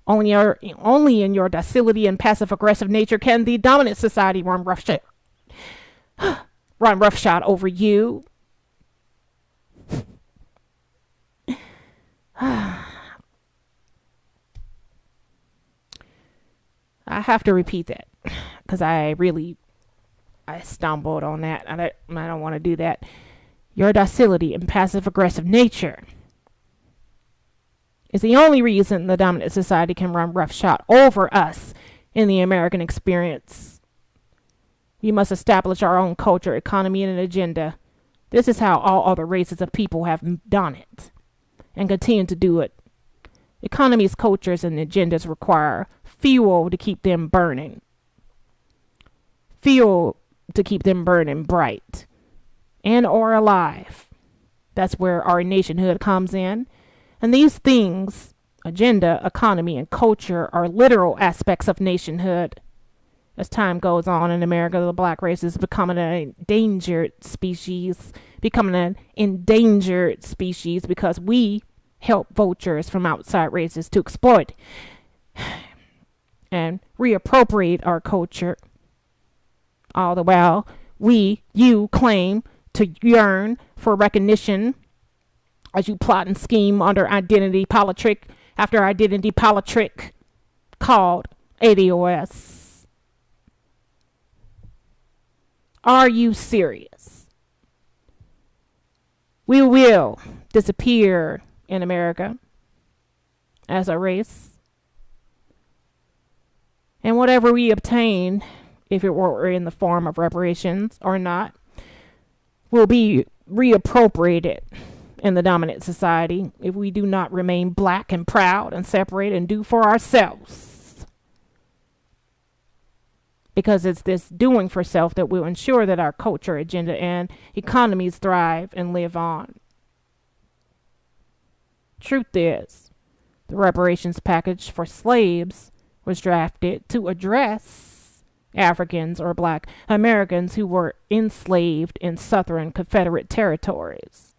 Only in your docility and passive-aggressive nature can the dominant society run roughshod over you. I have to repeat that because I stumbled on that. I don't want to do that. Your docility and passive-aggressive nature is the only reason the dominant society can run roughshod over us in the American experience. We must establish our own culture, economy, and an agenda. This is how all other races of people have done it and continue to do it. Economies, cultures, and agendas require fuel to keep them burning. Fuel to keep them burning bright and or alive. That's where our nationhood comes in. And these things, agenda, economy, and culture, are literal aspects of nationhood. As time goes on in America, the black race is becoming an endangered species, because we help vultures from outside races to exploit and reappropriate our culture. All the while, you claim to yearn for recognition as you plot and scheme under identity politic after identity politic called ADOS. Are you serious? We will disappear in America as a race. And whatever we obtain, if it were in the form of reparations or not, will be reappropriated in the dominant society if we do not remain black and proud and separate and do for ourselves. Because it's this doing for self that will ensure that our culture, agenda, and economies thrive and live on. Truth is, the reparations package for slaves was drafted to address Africans or Black Americans who were enslaved in Southern Confederate territories.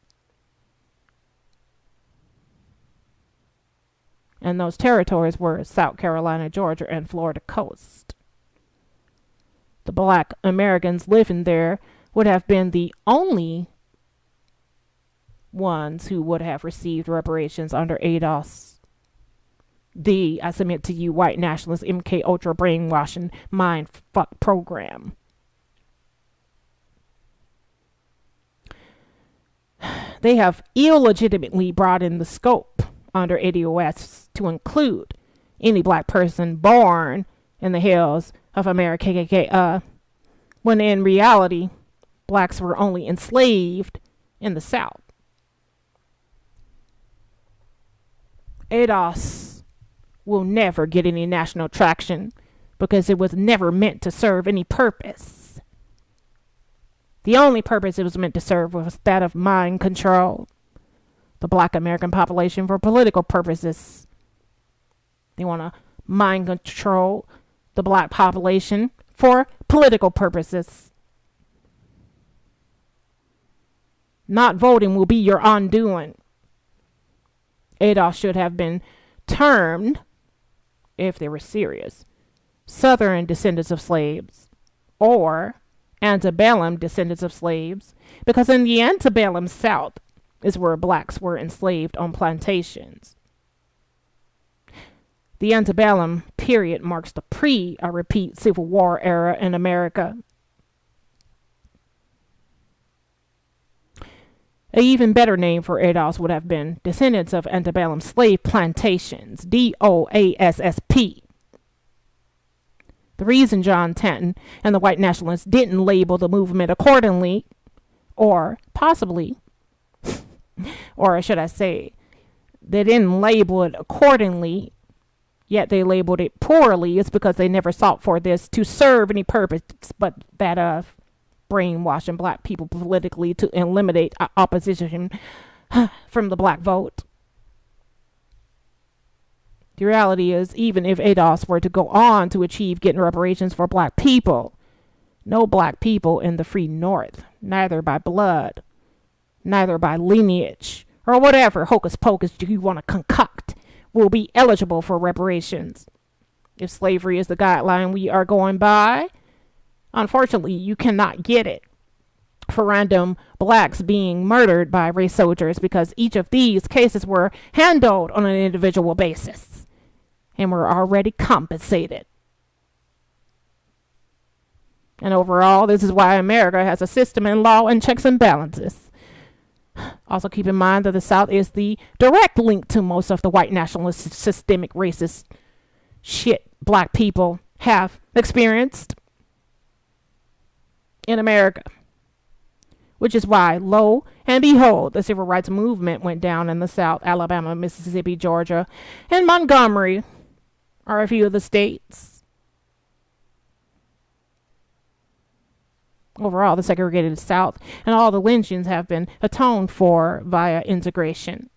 And those territories were South Carolina, Georgia, and Florida coast. The Black Americans living there would have been the only ones who would have received reparations under ADOS, the, I submit to you, white nationalist MK Ultra brainwashing mind fuck program. They have illegitimately broadened the scope under ADOS to include any black person born in the hills of America, when in reality, blacks were only enslaved in the South. ADOS will never get any national traction because it was never meant to serve any purpose. The only purpose it was meant to serve was that of mind control the Black American population for political purposes. They want to mind control the black population for political purposes. Not voting will be your undoing. ADOS should have been termed, if they were serious, Southern descendants of slaves, or antebellum descendants of slaves, because in the antebellum South is where blacks were enslaved on plantations. The antebellum period marks the I repeat, Civil War era in America. An even better name for ADOS would have been descendants of antebellum slave plantations, DOASSP. The reason John Tanton and the white nationalists didn't label the movement accordingly, or possibly, or should I say, they didn't label it accordingly, yet they labeled it poorly, is because they never sought for this to serve any purpose but that of brainwashing black people politically to eliminate opposition from the black vote. The reality is, even if ADOS were to go on to achieve getting reparations for black people, no black people in the free North, neither by blood, neither by lineage, or whatever hocus pocus you want to concoct, will be eligible for reparations. If slavery is the guideline we are going by, unfortunately, you cannot get it for random blacks being murdered by race soldiers, because each of these cases were handled on an individual basis and were already compensated. And overall, this is why America has a system and law and checks and balances. Also keep in mind that the South is the direct link to most of the white nationalist systemic racist shit black people have experienced in America. Which is why, lo and behold, the civil rights movement went down in the South. Alabama, Mississippi, Georgia, and Montgomery are a few of the states. Overall, the segregated South and all the lynchings have been atoned for via integration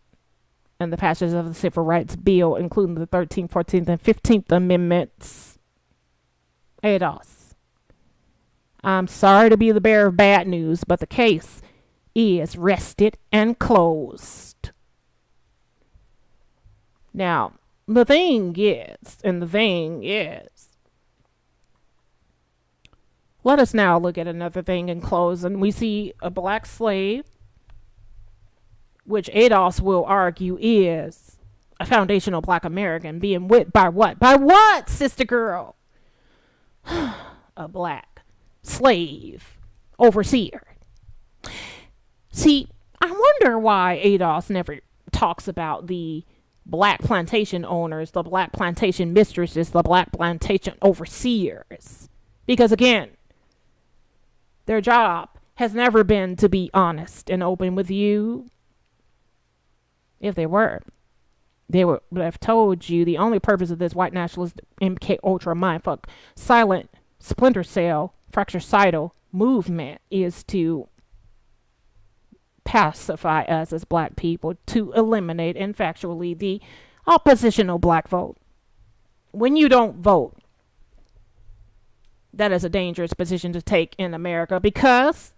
and the passage of the Civil Rights Bill, including the 13th, 14th, and 15th Amendments. ADOS. I'm sorry to be the bearer of bad news, but the case is rested and closed. Now, the thing is, let us now look at another thing in closing. We see a black slave, which ADOS will argue is a foundational black American, being whipped by what? By what, sister girl? A black slave overseer. See, I wonder why ADOS never talks about the black plantation owners, the black plantation mistresses, the black plantation overseers. Because again, their job has never been to be honest and open with you. If they were, they would have told you the only purpose of this white nationalist MK Ultra mindfuck silent splinter cell fratricidal movement is to pacify us as black people, to eliminate and factually the oppositional black vote. When you don't vote, that is a dangerous position to take in America, because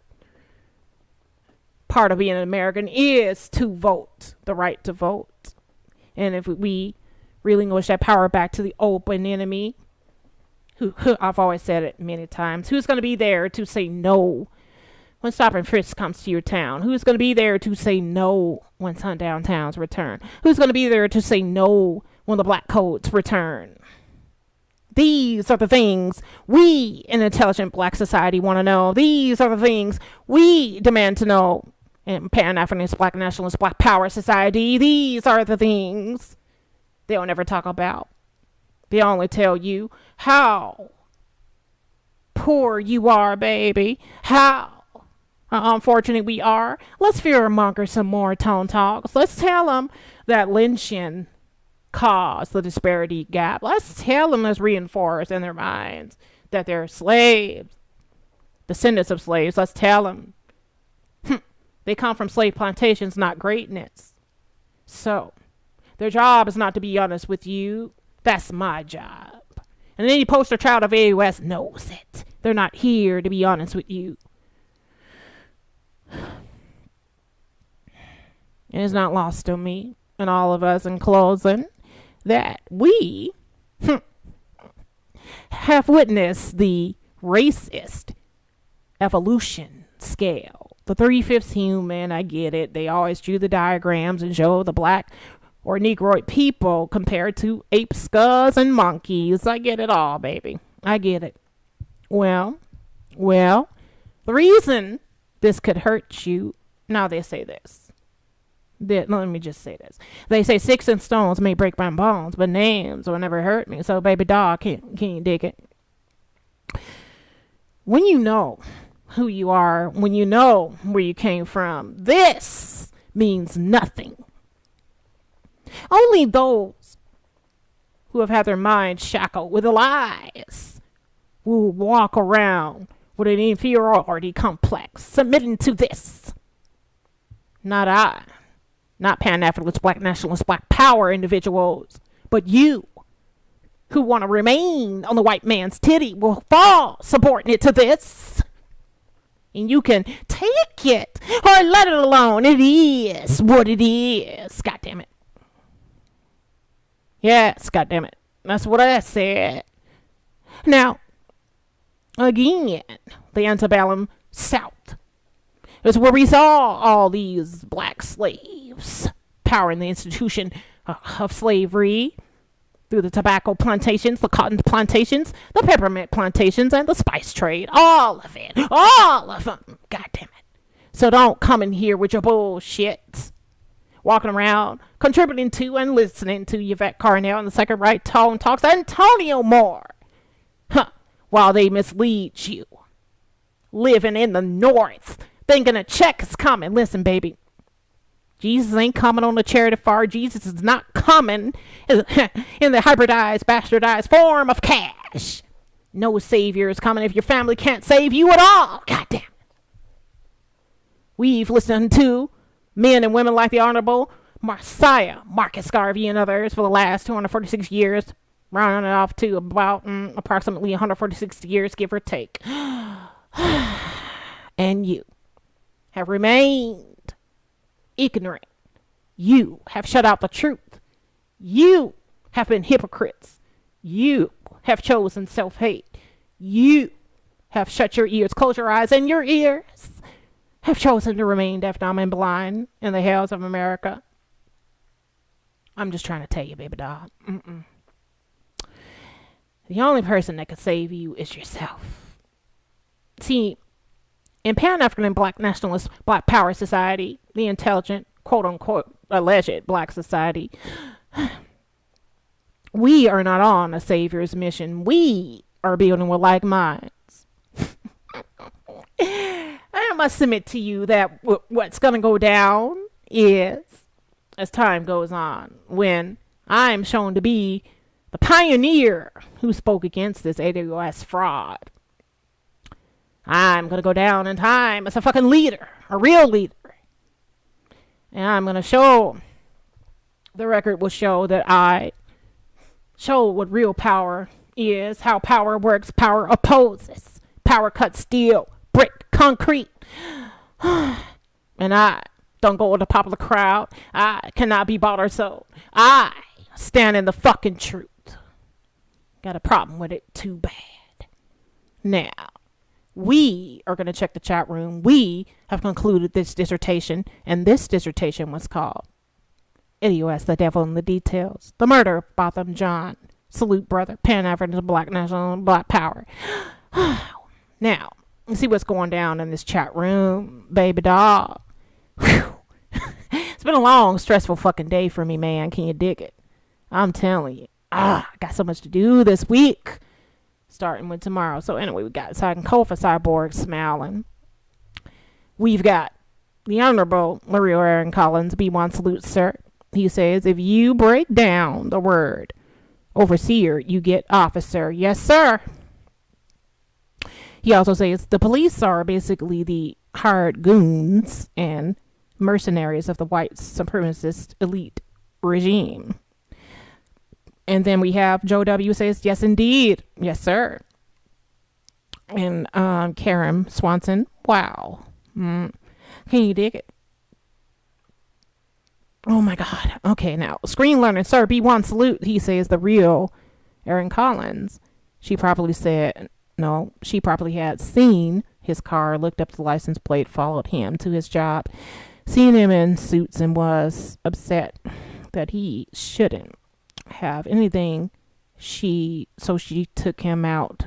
part of being an American is to vote, the right to vote. And if we relinquish that power back to the open enemy, who I've always said it many times, who's going to be there to say no when stop and frisk comes to your town? Who's going to be there to say no when sundown towns return? Who's going to be there to say no when the black codes return? These are the things we in intelligent black society want to know. These are the things we demand to know in Pan-Africanist, black nationalist, black power society. These are the things they'll never talk about. They only tell you how poor you are, baby. How unfortunate we are. Let's fearmonger some more tone talks. Let's tell them that lynching caused the disparity gap. Let's tell them, let's reinforce in their minds that they're slaves, descendants of slaves. Let's tell them they come from slave plantations, not greatness. So their job is not to be honest with you. That's my job. And any poster child of ADOS knows it. They're not here to be honest with you. It is not lost on me and all of us in closing that we have witnessed the racist evolution scale. The 3/5 human, I get it. They always drew the diagrams and show the black or Negroid people compared to apes, skulls, and monkeys. I get it all, baby. I get it. Well, the reason this could hurt you, now they say this. Let me just say this. They say sticks and stones may break my bones, but names will never hurt me. So, baby doll, can you dig it? When you know who you are, when you know where you came from, this means nothing. Only those who have had their minds shackled with lies will walk around with an inferiority complex, submitting to this. Not I. Not Pan-Africanist, Black nationalist, Black power individuals, but you, who want to remain on the white man's titty, will fall subordinate to this. And you can take it or let it alone. It is what it is. God damn it. Yes, God damn it. That's what I said. Now, again, the antebellum South is where we saw all these black slaves powering the institution of slavery through the tobacco plantations, the cotton plantations, the peppermint plantations, and the spice trade. All of it. All of them. God damn it. So don't come in here with your bullshit. Walking around, contributing to and listening to Yvette Carnell and the Second Right Tone Talks Antonio Moore. While they mislead you. Living in the North, thinking a check is coming. Listen, baby. Jesus ain't coming on the chariot far. Jesus is not coming in the hybridized, bastardized form of cash. No savior is coming if your family can't save you at all. God damn it. We've listened to men and women like the Honorable Messiah, Marcus Garvey, and others for the last 246 years, rounding it off to about approximately 146 years, give or take. And you have remained ignorant. You have shut out the truth. You have been hypocrites. You have chosen self-hate. You have shut your ears, closed your eyes, and your ears have chosen to remain deaf, dumb, and blind in the hells of America. I'm just trying to tell you, baby doll. The only person that can save you is yourself. See, in Pan-African and Black nationalist, Black power society, the intelligent, quote-unquote, alleged Black society, we are not on a savior's mission. We are building with like minds. I must submit to you that what's going to go down is, as time goes on, when I'm shown to be the pioneer who spoke against this ADOS fraud, I'm going to go down in time as a fucking leader, a real leader. And I'm going to show, the record will show that I show what real power is, how power works. Power opposes. Power cuts steel, brick, concrete. And I don't go with the popular crowd. I cannot be bought or sold. I stand in the fucking truth. Got a problem with it too bad. Now, we are going to check the chat room. We have concluded this dissertation, and this dissertation was called ADOS, the Devil in the Details. The Murder of Botham John. Salute, brother. Pan-African, Black national, Black power. Now, let's see what's going down in this chat room, baby doll. It's been a long, stressful fucking day for me, man. Can you dig it? I'm telling you. I got so much to do this week. Starting with tomorrow. So anyway, we got Sankofa Cyborg smiling. We've got the Honorable Mario Aaron Collins, B1 salute, sir. He says, if you break down the word overseer, you get officer. Yes, sir. He also says the police are basically the hired goons and mercenaries of the white supremacist elite regime. And then we have Joe W. says, yes, indeed. Yes, sir. And Karen Swanson, wow. Can you dig it? Oh, my God. Okay, now, Screen Learner, sir, B1 salute. He says the real Aaron Collins. She probably said, no, she probably had seen his car, looked up the license plate, followed him to his job, seen him in suits, and was upset that he shouldn't have anything. So she took him out.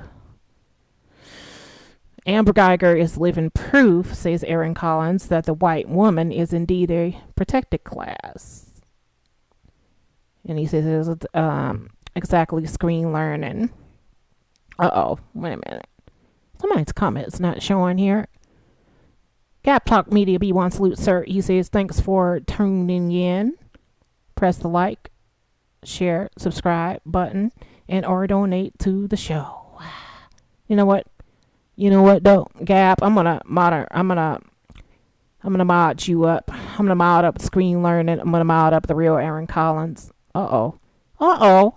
Amber Geiger is living proof, says Aaron Collins, that the white woman is indeed a protected class. And he says it's exactly screen learning. Uh-oh, wait a minute. Somebody's comment's not showing here. Gap Talk Media B1 salute, sir. He says, thanks for tuning in. Press the like, share, subscribe button, and or donate to the show. You know what? Though, Gap, I'm gonna mod you up. I'm gonna mod up screen learning. I'm gonna mod up the real Aaron Collins. Uh-oh.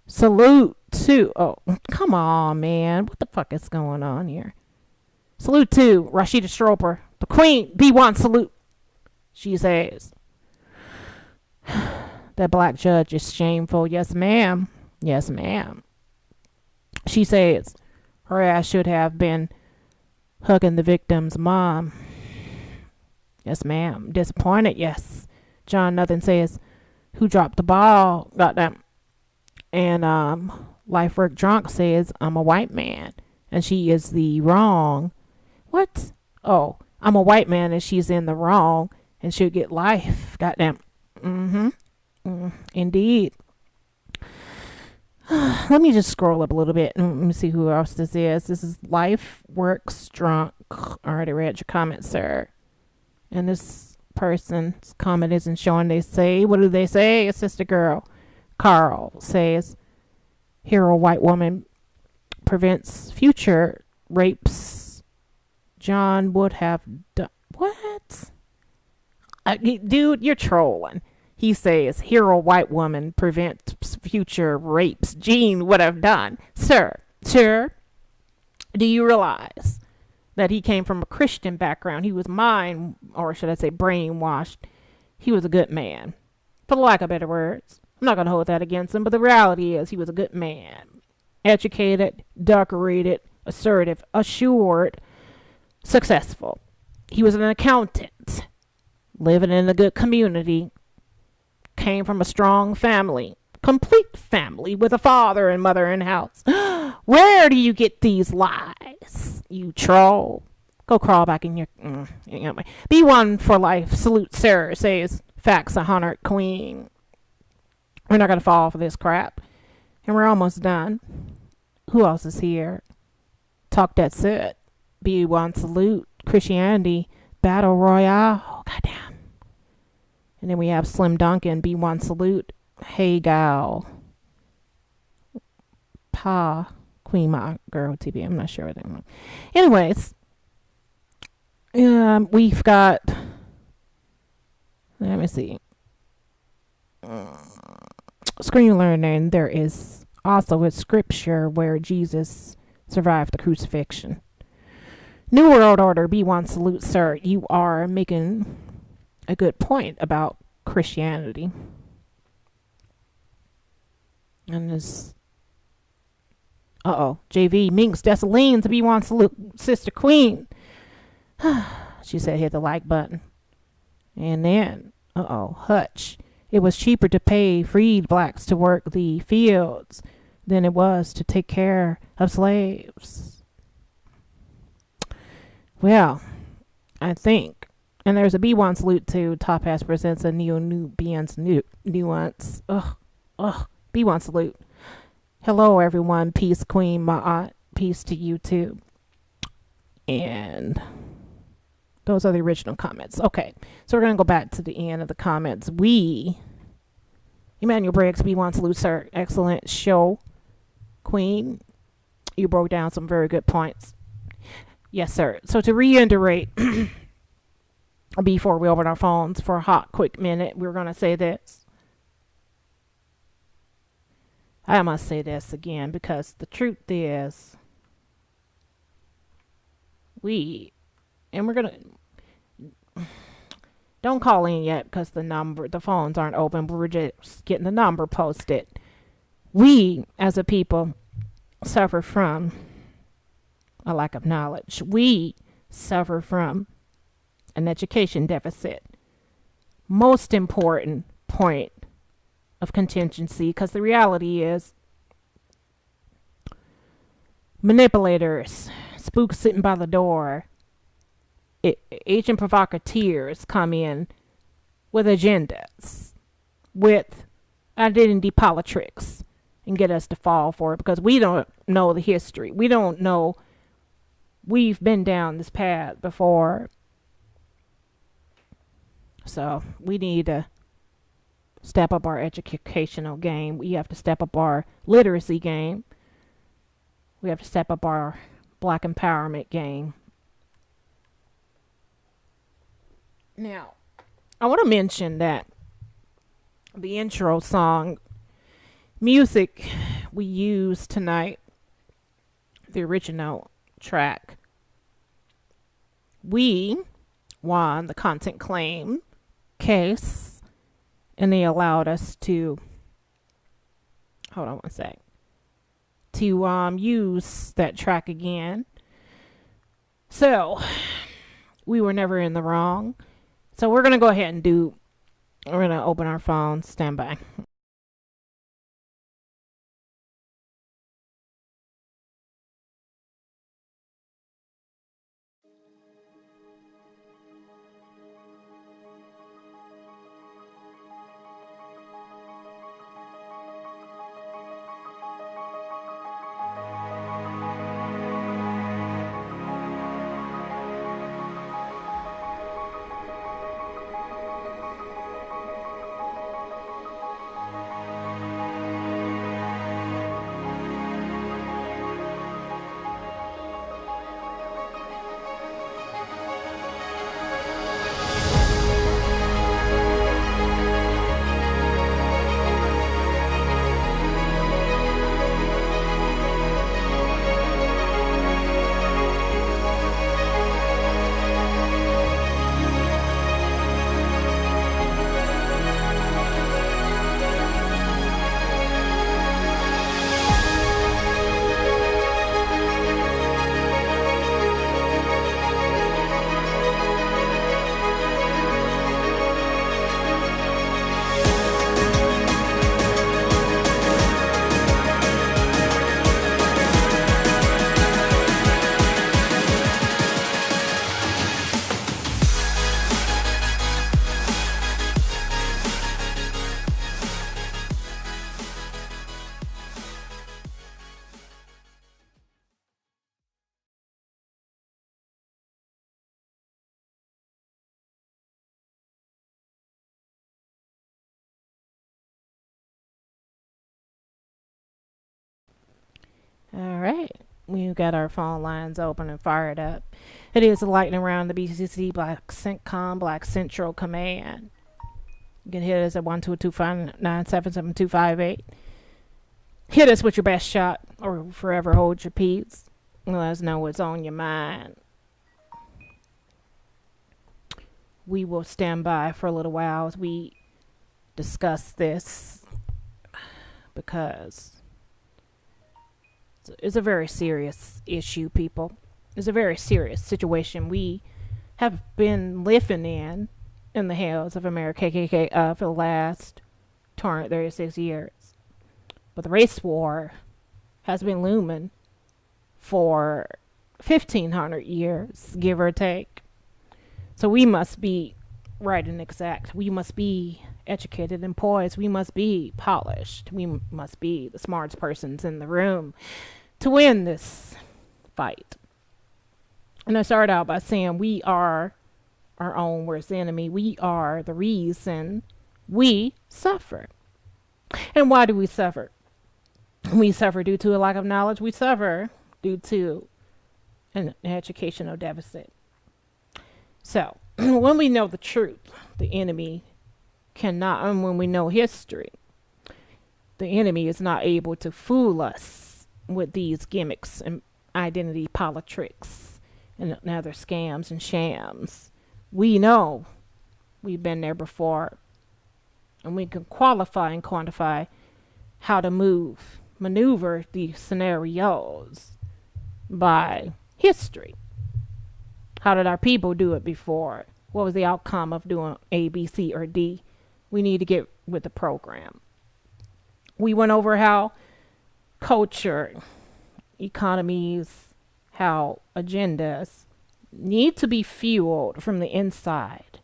Salute to, come on, man. What the fuck is going on here? Salute to Rashida Stroper, the queen. B1 salute. She says, that black judge is shameful. Yes, ma'am. Yes, ma'am. She says, her ass should have been hugging the victim's mom. Yes, ma'am. Disappointed, yes. John Nothing says, who dropped the ball? Goddamn. And Life Work Drunk says, I'm a white man and she is the wrong. What? Oh, I'm a white man and she's in the wrong and should get life. Goddamn. Indeed. Let me just scroll up a little bit and let me see who else this is. This is Life Works Drunk. I already read your comment, sir. And this person's comment isn't showing. They say, what do they say? It's Sister Girl. Carl says, hero white woman prevents future rapes. John would have done. What? Dude, you're trolling. He says, hero white woman prevents future rapes. Jean would have done. Sir, do you realize that he came from a Christian background? He was or should I say brainwashed. He was a good man, for the lack of better words. I'm not going to hold that against him, but the reality is he was a good man. Educated, decorated, assertive, assured, successful. He was an accountant, living in a good community, came from a strong family, complete family with a father and mother in house. Where do you get these lies, you troll? Go crawl back in your... Anyway. B1 for life. Salute, sir, says Facts 100 Queen. We're not going to fall for this crap. And we're almost done. Who else is here? Talk That Sit. B1 salute. Christianity. Battle Royale. Oh, goddamn. And then we have Slim Duncan. B1 salute. Hey, gal. Pa. Queen Ma. Girl TV. I'm not sure. Anyways. We've got... Let me see. Screen learning, there is also a scripture where Jesus survived the crucifixion. New World Order, B1 salute, sir. You are making a good point about Christianity. And this... JV Minx Dessalines, B1 salute, Sister Queen. She said hit the like button. And then, Hutch. It was cheaper to pay freed blacks to work the fields than it was to take care of slaves. Well, I think, and there's a B1 salute to Top Hat presents a Neo-Nubians nuance. B1 salute. Hello, everyone. Peace, Queen Ma'at. Peace to you, too. And... those are the original comments. Okay, so we're going to go back to the end of the comments. Emmanuel Briggs, B1 salute, sir. Excellent show. Queen, you broke down some very good points. Yes, sir. So to reiterate, before we open our phones for a hot, quick minute, we're going to say this. I must say this again because the truth is, and we're going to... Don't call in yet because the phones aren't open. We're just getting the number posted. We, as a people, suffer from a lack of knowledge. We suffer from an education deficit. Most important point of contingency, because the reality is manipulators, spooks sitting by the door, agent provocateurs come in with agendas, with identity politics, and get us to fall for it because we don't know the history. We don't know. We've been down this path before. So we need to step up our educational game. We have to step up our literacy game. We have to step up our black empowerment game. Now, I want to mention that the intro song music we used tonight, the original track, we won the content claim case, and they allowed us to, hold on one sec, to use that track again. So we were never in the wrong. So we're gonna go ahead and we're gonna open our phone. Stand by. All right. We've got our phone lines open and fired up. It is the lightning round, the BCC Black CENTCOM Black Central Command. You can hit us at 12259777258. Hit us with your best shot or forever hold your peace. Let us know what's on your mind. We will stand by for a little while as we discuss this because it's a very serious issue, people. It's a very serious situation we have been living in the hells of America for the last 236 years. But the race war has been looming for 1,500 years, give or take. So we must be right and exact. We must be educated and poised. We must be polished. We must be the smartest persons in the room to win this fight. And I started out by saying we are our own worst enemy. We are the reason we suffer. And why do we suffer? We suffer due to a lack of knowledge. We suffer due to an educational deficit. So, when we know the truth, the enemy cannot, and when we know history, the enemy is not able to fool us with these gimmicks and identity politics and other scams and shams. We know we've been there before, and we can qualify and quantify how to maneuver these scenarios by history. How did our people do it before? What was the outcome of doing A, B, C, or D? We need to get with the program. We went over how culture, economies, how agendas need to be fueled from the inside,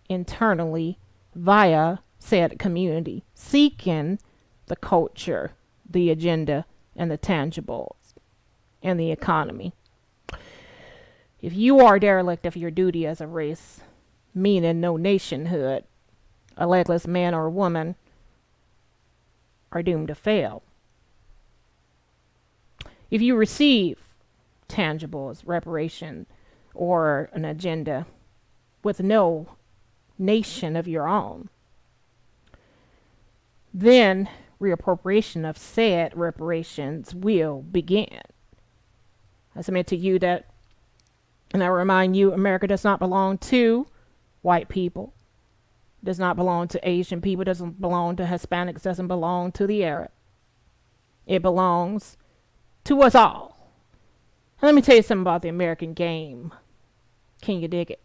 internally, via said community, seeking the culture, the agenda, and the tangibles, and the economy. If you are derelict of your duty as a race, meaning no nationhood, a legless man or woman are doomed to fail. If you receive tangibles, reparation, or an agenda with no nation of your own, then reappropriation of said reparations will begin. I submit to you that, and I remind you, America does not belong to white people, does not belong to Asian people, doesn't belong to Hispanics, doesn't belong to the Arab. It belongs to us all. And let me tell you something about the American game. Can you dig it?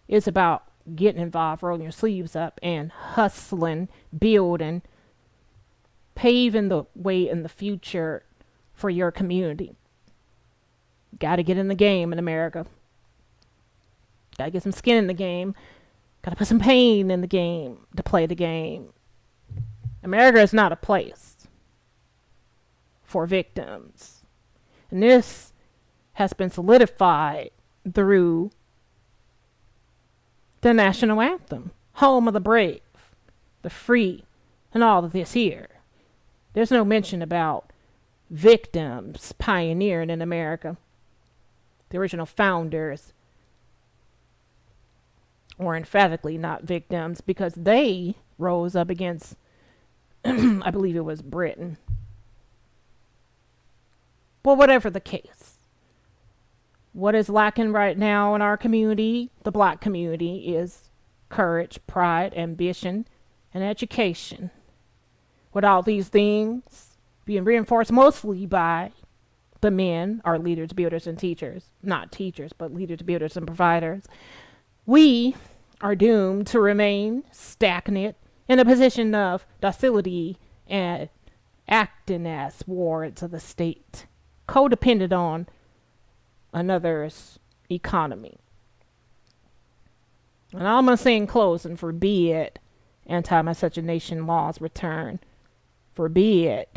It's about getting involved, rolling your sleeves up, and hustling, building, paving the way in the future for your community. Got to get in the game in America. Got to get some skin in the game. Got to put some pain in the game to play the game. America is not a place for victims. And this has been solidified through the national anthem, home of the brave, the free, and all of this here. There's no mention about victims pioneering in America. The original founders were emphatically not victims because they rose up against, I believe it was Britain. But whatever the case, what is lacking right now in our community, the black community, is courage, pride, ambition, and education. Without these things being reinforced mostly by the men, our leaders, builders, and teachers, not teachers, but leaders, builders, and providers, we are doomed to remain stagnant in a position of docility and acting as wards of the state, codependent on another's economy. And all I'm going to say in closing, forbid anti-miscegenation laws return, forbid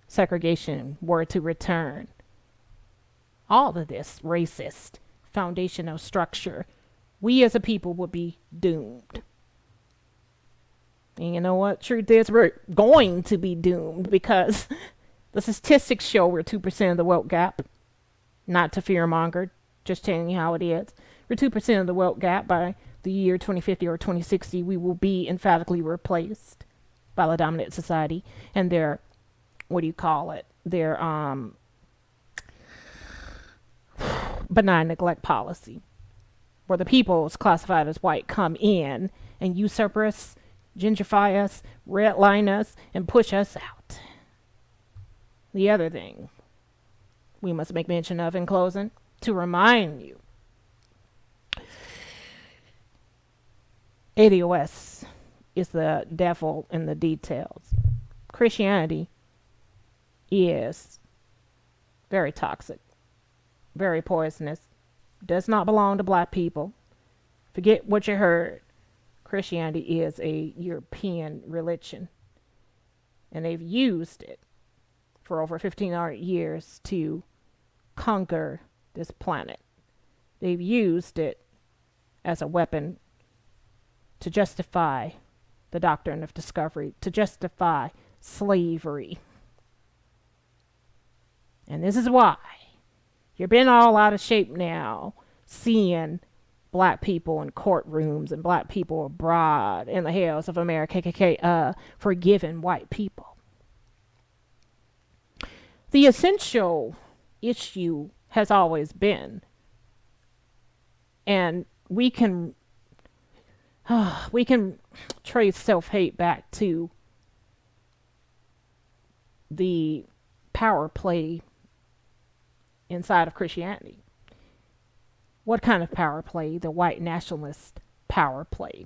segregation were to return. All of this racist foundational structure, we as a people would be doomed. And you know what? Truth is, we're going to be doomed because the statistics show we're 2% of the wealth gap. Not to fearmonger, just telling you how it is. We're 2% of the wealth gap. By the year 2050 or 2060, we will be emphatically replaced by the dominant society and their, what do you call it? Their benign neglect policy, where the people is classified as white come in and usurp us, gentrify us, redline us, and push us out. The other thing we must make mention of in closing, to remind you, ADOS is the devil in the details. Christianity is very toxic, very poisonous, does not belong to black people. Forget what you heard. Christianity is a European religion, and they've used it for over 1,500 years to conquer this planet. They've used it as a weapon to justify the doctrine of discovery, to justify slavery. And this is why you're being all out of shape now, seeing black people in courtrooms and black people abroad in the hills of America, forgiving white people. The essential issue has always been, and we can trace self-hate back to the power play inside of Christianity. What kind of power play? The white nationalist power play.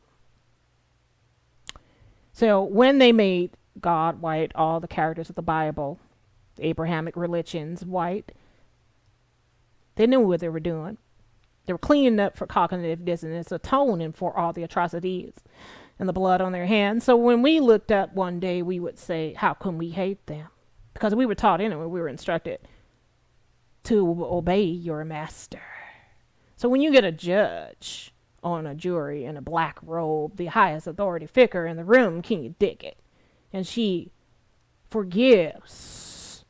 So when they made God white, all the characters of the Bible, the Abrahamic religions white, they knew what they were doing. They were cleaning up for cognitive dissonance, atoning for all the atrocities and the blood on their hands. So when we looked up one day, we would say, how can we hate them? Because we were taught anyway, we were instructed to obey your master. So when you get a judge on a jury in a black robe, the highest authority figure in the room, can you dig it? And she forgives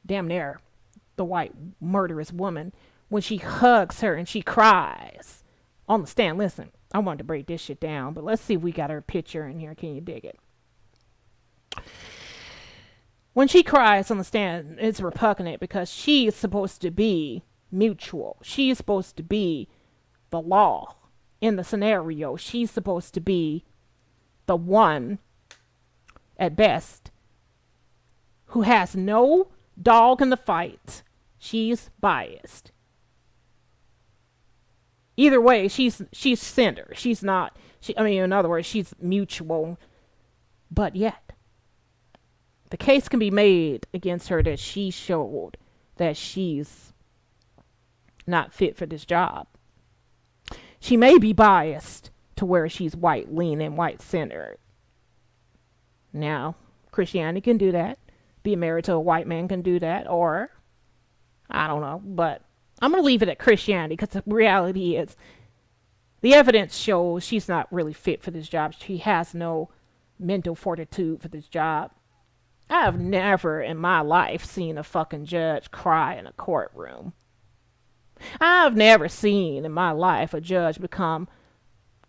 damn near the white murderous woman when she hugs her and she cries on the stand. Listen, I wanted to break this shit down, but let's see if we got her picture in here. Can you dig it? When she cries on the stand, it's repugnant because she is supposed to be mutual. She is supposed to be the law in the scenario. She's supposed to be the one, at best, who has no dog in the fight. She's biased. Either way, she's center. She's not. In other words, she's mutual. But yet, the case can be made against her that she showed that she's not fit for this job. She may be biased to where she's white leaning, white centered. Now, Christianity can do that. Being married to a white man can do that. Or, I don't know. But I'm going to leave it at Christianity because the reality is the evidence shows she's not really fit for this job. She has no mental fortitude for this job. I have never in my life seen a fucking judge cry in a courtroom. I've never seen in my life a judge become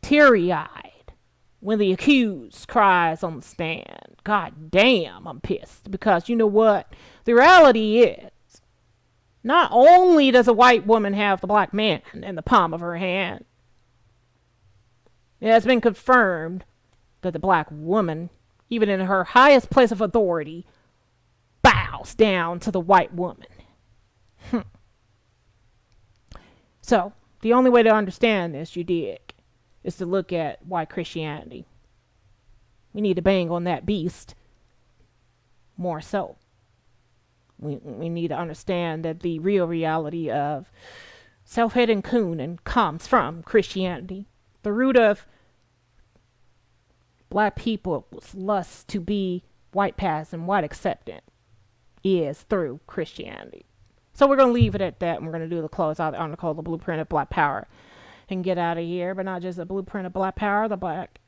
teary-eyed when the accused cries on the stand. God damn, I'm pissed. Because you know what? The reality is, not only does a white woman have the black man in the palm of her hand, it has been confirmed that the black woman, even in her highest place of authority, bows down to the white woman. So, the only way to understand this, you dig, is to look at white Christianity. We need to bang on that beast more so. We need to understand that the real reality of self-hating coon comes from Christianity. The root of black people's lust to be white passed and white acceptant is through Christianity. So we're going to leave it at that, and we're going to do the close out the article, the blueprint of black power, and get out of here. But not just the blueprint of black power, the black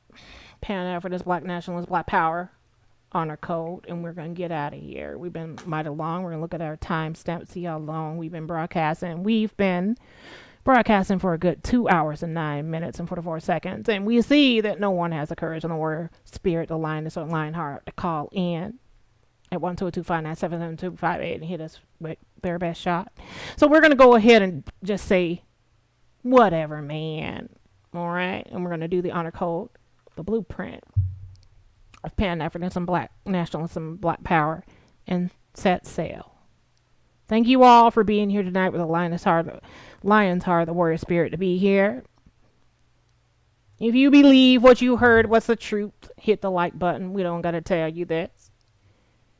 Pan-Africanist, black nationalist, black power honor code, and we're going to get out of here. We've been mighty long. We're going to look at our timestamp, see how long we've been broadcasting. We've been broadcasting for a good 2 hours and 9 minutes and 44 seconds, and we see that no one has the courage and the warrior spirit, the lioness or lion heart to call in at 122-597-7258 and hit us with their best shot. So we're going to go ahead and just say, whatever, man. All right? And we're going to do the honor code, the blueprint of Pan-Africanism, black nationalism, black power, and set sail. Thank you all for being here tonight with a lion's heart, the warrior spirit to be here. If you believe what you heard, what's the truth, hit the like button. We don't got to tell you this.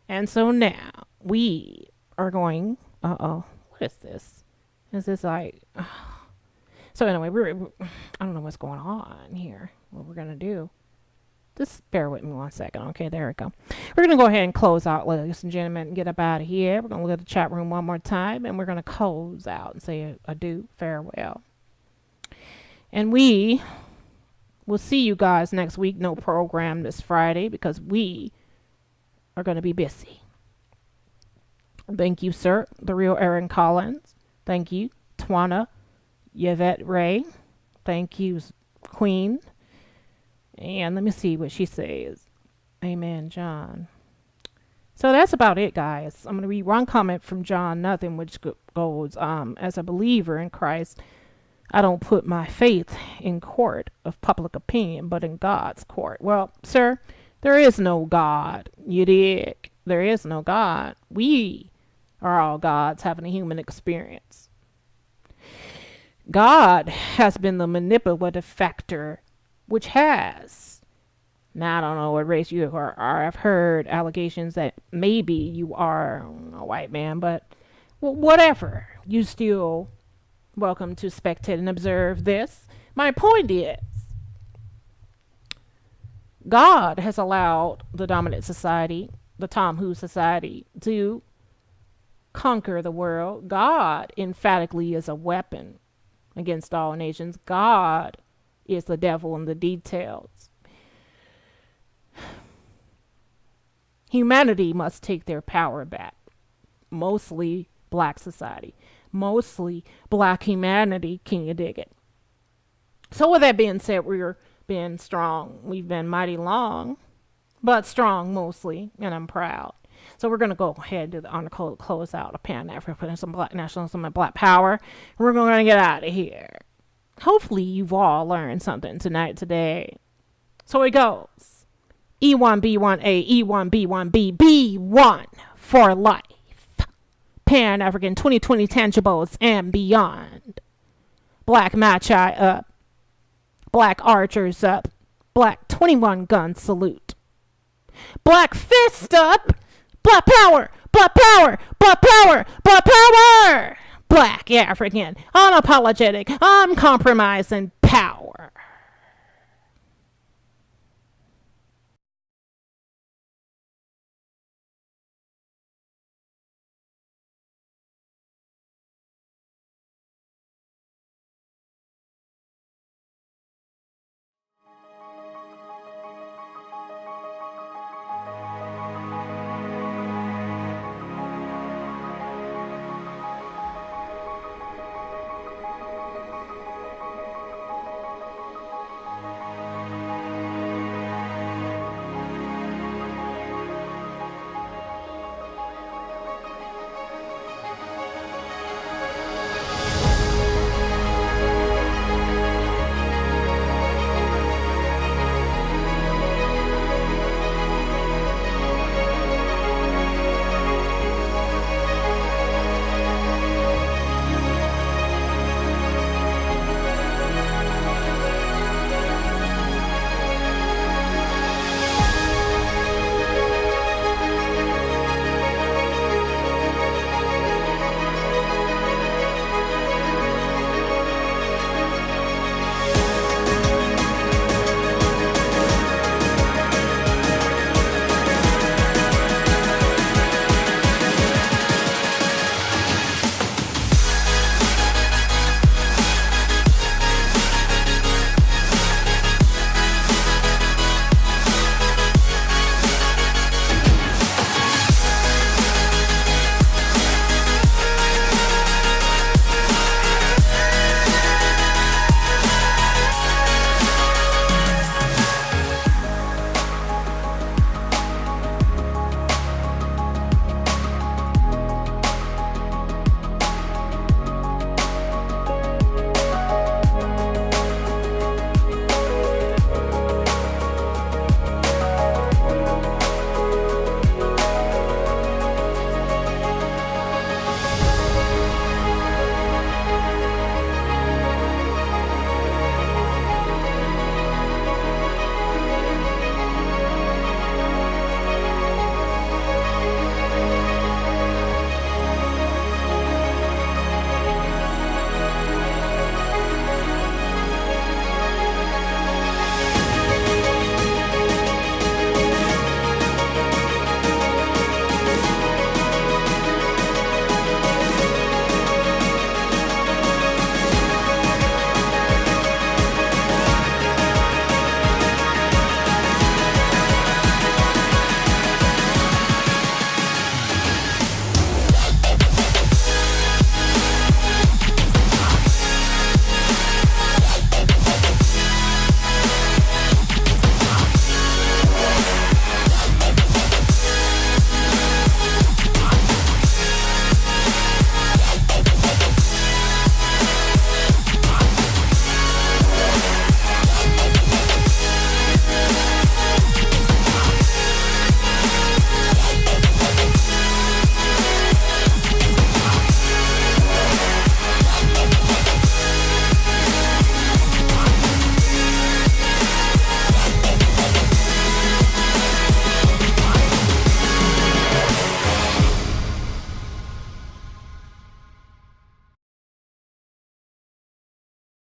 And so now we are going, what is this? Is this like, so anyway, I don't know what's going on here, what we're going to do. Just bear with me 1 second. Okay, there we go. We're going to go ahead and close out, ladies and gentlemen, and get up out of here. We're going to look at the chat room one more time, and we're going to close out and say adieu, farewell. And we will see you guys next week. No program this Friday because we are going to be busy. Thank you, sir. The real Aaron Collins. Thank you, Twana Yvette Ray. Thank you, Queen. And let me see what she says. Amen, John. So that's about it, guys. I'm going to read one comment from John Nothing, which goes, as a believer in Christ, I don't put my faith in court of public opinion, but in God's court. Well, sir, there is no God. You dig? There is no God. We are all gods having a human experience. God has been the manipulative factor, which has. Now, I don't know what race you are. I've heard allegations that maybe you are a white man, but whatever. You still welcome to spectate and observe this. My point is, God has allowed the dominant society, the Tom Who society, to conquer the world. God emphatically is a weapon against all nations. God is the devil in the details. Humanity must take their power back. Mostly black society. Mostly black humanity. Can you dig it? So with that being said, we're been strong. We've been mighty long, but strong mostly, and I'm proud. So we're going to go ahead to the article, close out a Pan-Africanism, black nationalism, and black power. We're going to get out of here. Hopefully you've all learned something today. So it goes. E1B1A, E1B1B, B1 for life. Pan-African 2020 tangibles and beyond. Black Magi up. Black archers up. Black 21 gun salute. Black fist up. Black power. Black power. Black power. Black power. Black African. Unapologetic. Uncompromising power.